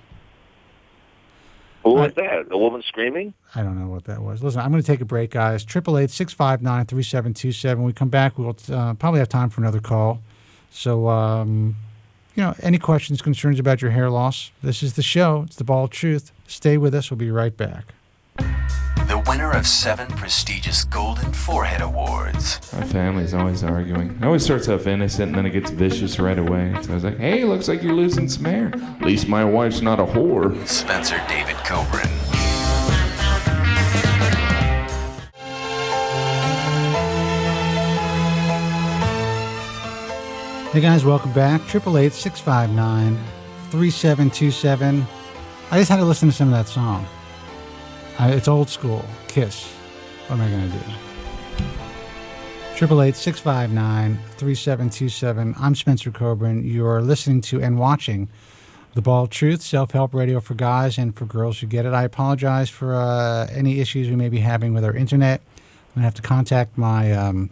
Who was that? A woman screaming? I don't know what that was. Listen, I'm going to take a break, guys. 888-659-3727. When we come back, we'll probably have time for another call. So, any questions, concerns about your hair loss, this is the show. It's the Bald Truth. Stay with us. We'll be right back. The winner of 7 prestigious Golden Forehead Awards. My family's always arguing. It always starts off innocent and then it gets vicious right away. So I was like, hey, looks like you're losing some hair. At least my wife's not a whore. Spencer David Kobren. Hey guys, welcome back. 888-659-3727. I just had to listen to some of that song. It's old school. Kiss. What am I going to do? 888-659-3727. I'm Spencer Kobren. You're listening to and watching The Bald Truth, self-help radio for guys and for girls who get it. I apologize for any issues we may be having with our internet. I'm going to have to contact my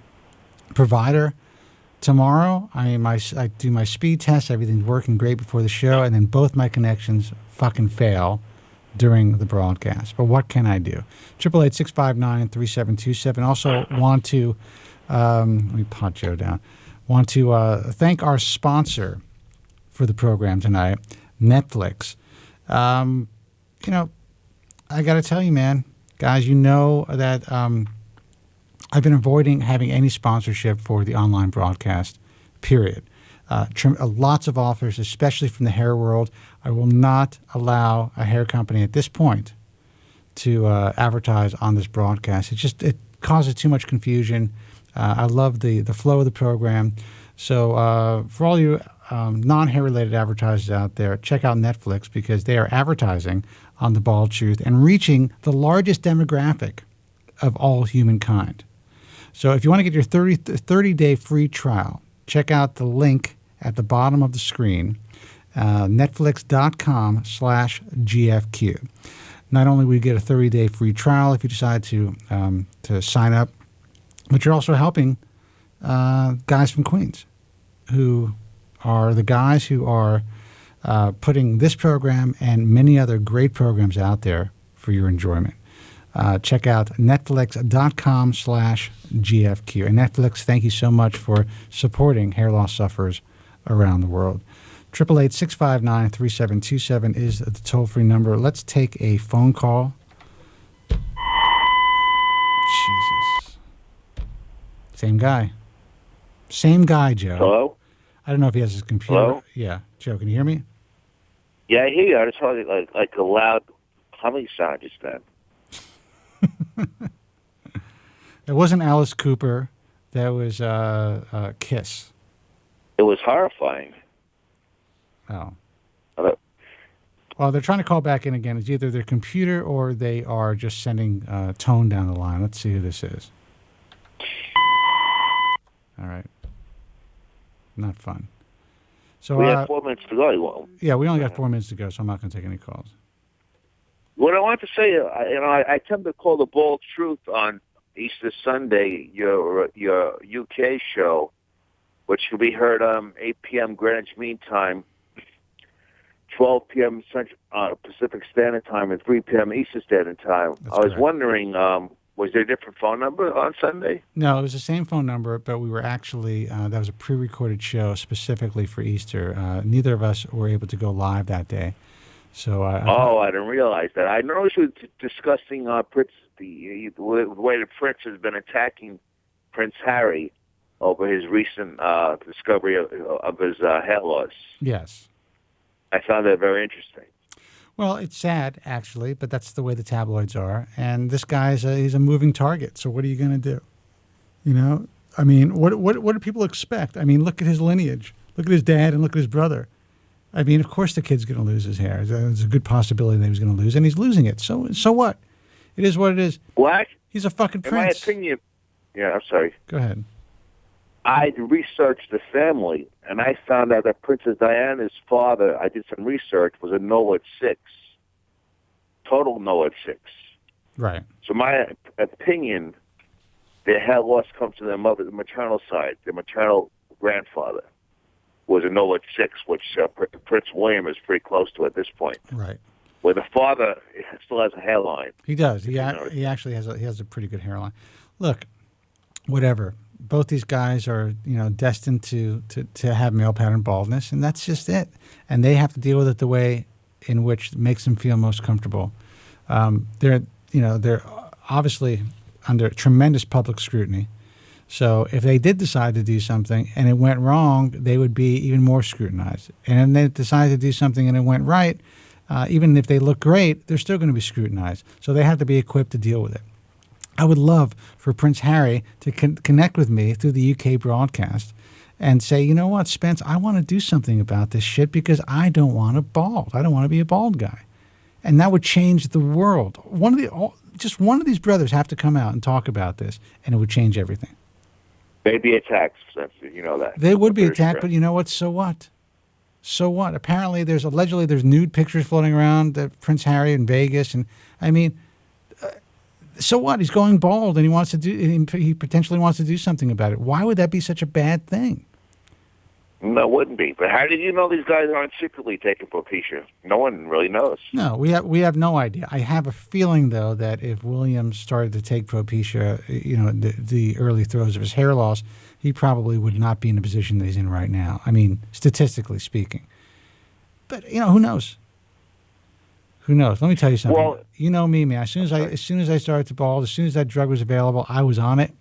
provider tomorrow. I do my speed test. Everything's working great before the show, and then both my connections fucking fail during the broadcast. But what can I do? 888-659-3727. Also want to, let me pot Joe down. Want to thank our sponsor for the program tonight, Netflix. I got to tell you, man, guys, you know that I've been avoiding having any sponsorship for the online broadcast, period. Lots of offers, especially from the hair world. I will not allow a hair company at this point to advertise on this broadcast. It causes too much confusion. I love the flow of the program. So for all you non-hair related advertisers out there, check out Netflix because they are advertising on The Bald Truth and reaching the largest demographic of all humankind. So if you want to get your 30-day free trial, check out the link at the bottom of the screen, netflix.com/GFQ. Not only will you get a 30-day free trial if you decide to sign up, but you're also helping guys from Queens, who are the guys who are putting this program and many other great programs out there for your enjoyment. Check out netflix.com/GFQ. And Netflix, thank you so much for supporting hair loss sufferers around the world. 888-659-3727 is the toll-free number. Let's take a phone call. Jesus. Same guy, Joe. Hello? I don't know if he has his computer. Hello? Yeah. Joe, can you hear me? Yeah, I hear you. I just heard like a loud humming sound just then. It wasn't Alice Cooper. That was Kiss. It was horrifying. Oh. Hello? Well, they're trying to call back in again. It's either their computer or they are just sending tone down the line. Let's see who this is. All right. Not fun. So we have 4 minutes to go. Yeah, we only got 4 minutes to go, so I'm not going to take any calls. What I want to say, I tend to call The Bald Truth on Easter Sunday, your UK show, which will be heard 8 p.m. Greenwich Mean Time, 12 p.m. Pacific Standard Time, and 3 p.m. Eastern Standard Time. That's I was correct. wondering, was there a different phone number on Sunday? No, it was the same phone number, but we were actually, that was a pre-recorded show specifically for Easter. Neither of us were able to go live that day. So I didn't realize that. I noticed we were discussing Prince, the way the Prince has been attacking Prince Harry over his recent discovery of his hair loss. Yes. I found that very interesting. Well, it's sad, actually, but that's the way the tabloids are. And this guy's he's a moving target, so what are you going to do? You know? I mean, what do people expect? I mean, look at his lineage. Look at his dad and look at his brother. I mean, of course the kid's going to lose his hair. There's a good possibility that he was going to lose, and he's losing it. So what? It is what it is. What? He's a fucking prince. In my opinion, yeah, I'm sorry. Go ahead. I researched the family, and I found out that Princess Diana's father, I did some research, was a Noah 6. Total Noah 6. Right. So my opinion, their hair loss comes from their mother, the maternal side. Their maternal grandfather was a Noah 6, which Prince William is pretty close to at this point. Right. Where the father still has a hairline. He does. He actually has a pretty good hairline. Look, whatever. Both these guys are, destined to have male pattern baldness, and that's just it. And they have to deal with it the way in which makes them feel most comfortable. I'm obviously under tremendous public scrutiny. So if they did decide to do something and it went wrong, they would be even more scrutinized. And then they decided to do something and it went right, even if they look great, they're still going to be scrutinized. So they have to be equipped to deal with it. I would love for Prince Harry to connect with me through the UK broadcast and say, you know what, Spence, I want to do something about this shit because I don't want a bald. I don't want to be a bald guy. And that would change the world. Just one of these brothers have to come out and talk about this, and it would change everything. They'd be attacked, you know that. They would be attacked, but you know what? So what? So what? Apparently, there's nude pictures floating around of Prince Harry in Vegas, and I mean, so what? He's going bald, and he potentially wants to do something about it. Why would that be such a bad thing? No, it wouldn't be. But how did you know these guys aren't secretly taking Propecia? No one really knows. No, we have no idea. I have a feeling, though, that if William started to take Propecia, the early throes of his hair loss, he probably would not be in the position that he's in right now. I mean, statistically speaking. But who knows? Who knows? Let me tell you something. Well, you know me, man. As soon as I started to bald, as soon as that drug was available, I was on it.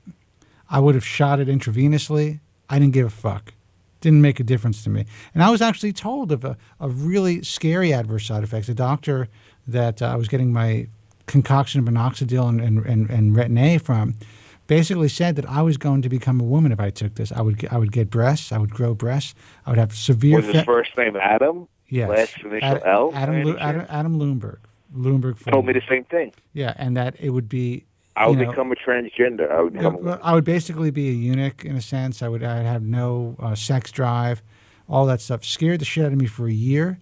I would have shot it intravenously. I didn't give a fuck. Didn't make a difference to me. And I was actually told of really scary adverse side effects. A doctor that I was getting my concoction of minoxidil and Retin-A from basically said that I was going to become a woman if I took this. I would get breasts. I would grow breasts. I would have severe... Was his first name Adam? Yes. Last initial L? Adam Lumberg. Lumberg told me the same thing. Yeah, and that it would be... I would become a transgender. I would basically be a eunuch in a sense. I'd have no sex drive, all that stuff. Scared the shit out of me for a year,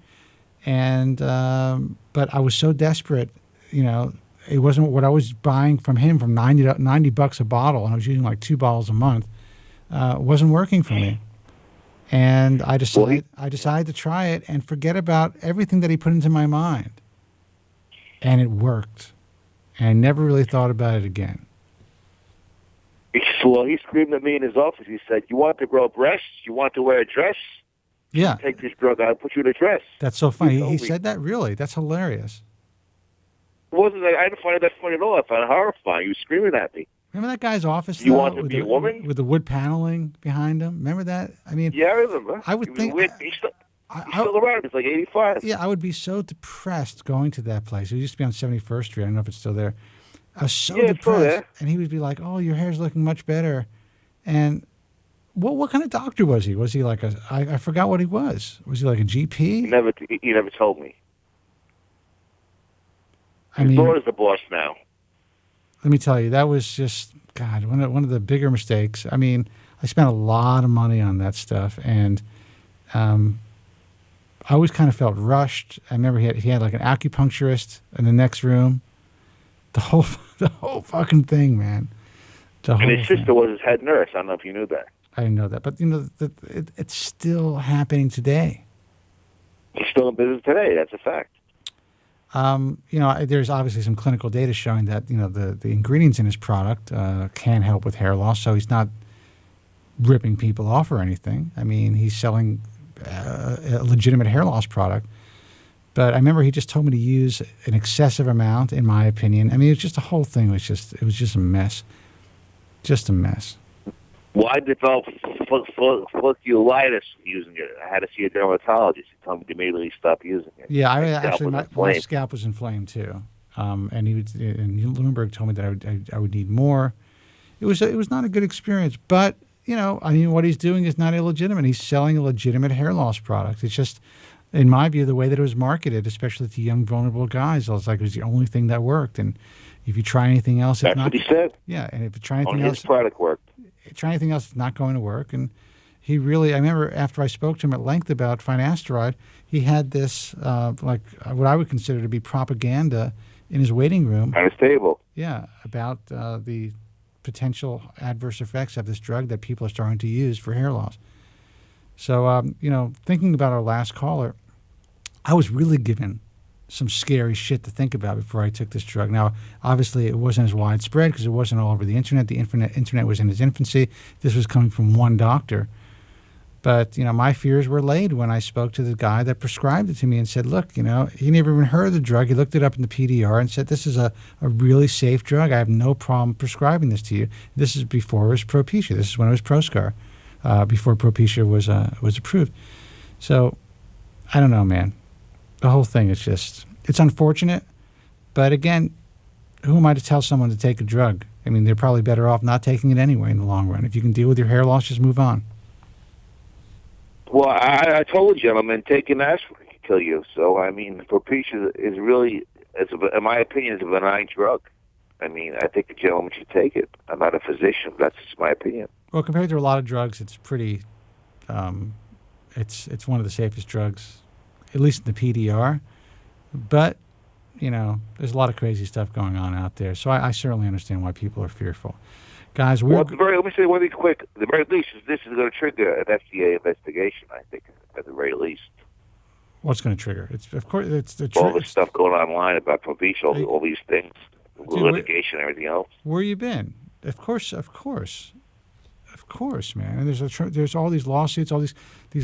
and but I was so desperate. It wasn't what I was buying from him from $90 a bottle, and I was using like 2 bottles a month. It wasn't working for me, and I decided to try it and forget about everything that he put into my mind, and it worked. And I never really thought about it again. Well, he screamed at me in his office. He said, "You want to grow breasts? You want to wear a dress? Yeah. Take this drug. I'll put you in a dress." That's so funny. He said that? Really? That's hilarious. It wasn't. I didn't find that funny at all. I found it horrifying. He was screaming at me. Remember that guy's office? You want to be a woman? With the wood paneling behind him? Remember that? I mean... Yeah, I remember. I would think... He's still around. He's like 85. Yeah, I would be so depressed going to that place. It used to be on 71st Street. I don't know if it's still there. I was so depressed. And he would be like, "Oh, your hair's looking much better." And what kind of doctor was he? Was he like I forgot what he was. Was he like a GP? He never told me. His daughter's the boss now. Let me tell you, that was just, God, one of the bigger mistakes. I mean, I spent a lot of money on that stuff, and I always kind of felt rushed. I remember he had like an acupuncturist in the next room. The whole fucking thing, man. And his sister was his head nurse. I don't know if you knew that. I didn't know that, but it's still happening today. He's still in business today. That's a fact. There's obviously some clinical data showing that the ingredients in his product can help with hair loss. So he's not ripping people off or anything. I mean, he's selling a legitimate hair loss product. But I remember he just told me to use an excessive amount, in my opinion. I mean, it was just the whole thing was just a mess. Just a mess. Well, I developed folliculitis using it. I had to see a dermatologist. He told me to immediately stop using it. Yeah, my scalp was inflamed too. And Lumberg told me that I would need more. It was not a good experience. But what he's doing is not illegitimate. He's selling a legitimate hair loss product. It's just, in my view, the way that it was marketed, especially to young, vulnerable guys, it was the only thing that worked. And if you try anything else, that's what he said. Yeah, and if you try anything only else, his product worked. Try anything else, it's not going to work. And he really, I remember after I spoke to him at length about Finasteride, he had this what I would consider to be propaganda in his waiting room. On his table. Yeah, about the potential adverse effects of this drug that people are starting to use for hair loss. So, thinking about our last caller, I was really given some scary shit to think about before I took this drug. Now, obviously, it wasn't as widespread because it wasn't all over the internet. The internet was in its infancy. This was coming from one doctor. But, my fears were laid when I spoke to the guy that prescribed it to me and said, look, he never even heard of the drug. He looked it up in the PDR and said, this is a really safe drug. I have no problem prescribing this to you. This is before it was Propecia. This is when it was Proscar, before Propecia was approved. So, I don't know, man. The whole thing is it's unfortunate. But again, who am I to tell someone to take a drug? I mean, they're probably better off not taking it anyway in the long run. If you can deal with your hair loss, just move on. Well, I told the gentleman, taking aspirin can kill you. So, I mean, Propecia is really, in my opinion, is a benign drug. I mean, I think the gentleman should take it. I'm not a physician. That's just my opinion. Well, compared to a lot of drugs, it's pretty, it's one of the safest drugs, at least in the PDR. But, there's a lot of crazy stuff going on out there. So I certainly understand why people are fearful. Guys, let me say one thing quick. At the very least, this is going to trigger an FDA investigation, I think, at the very least. What's going to trigger? All this stuff going online about Propecia, all these things, litigation, and everything else. Where you been? Of course, man. And there's all these lawsuits. All these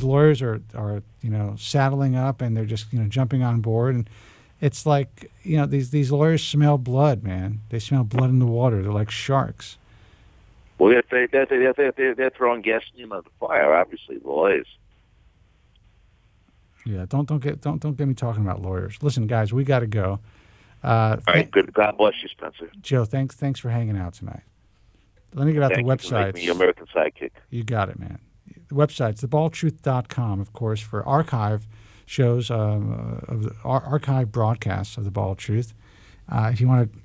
lawyers are saddling up, and they're just jumping on board. And it's like these lawyers smell blood, man. They smell blood in the water. They're like sharks. Well, they're throwing gasoline on the fire. Obviously, the lawyers. Yeah, don't get me talking about lawyers. Listen, guys, we got to go. All right, good. God bless you, Spencer. Joe, thanks for hanging out tonight. Let me get out the website. Thank you for making me your American sidekick. You got it, man. The website's thebaldtruth.com, of course, for archive shows of the archive broadcasts of The Bald Truth. If you want to,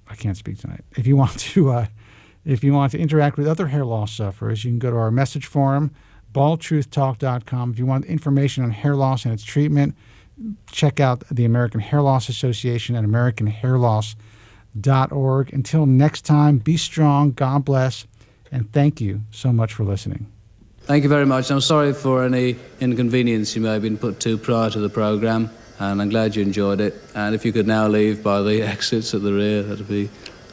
I can't speak tonight. If you want to interact with other hair loss sufferers, you can go to our message forum, baldtruthtalk.com. If you want information on hair loss and its treatment, check out the American Hair Loss Association at americanhairloss.org. Until next time, be strong, God bless, and thank you so much for listening. Thank you very much. I'm sorry for any inconvenience you may have been put to prior to the program, and I'm glad you enjoyed it. And if you could now leave by the exits at the rear, that'd be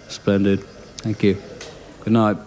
splendid. Thank you. Good night.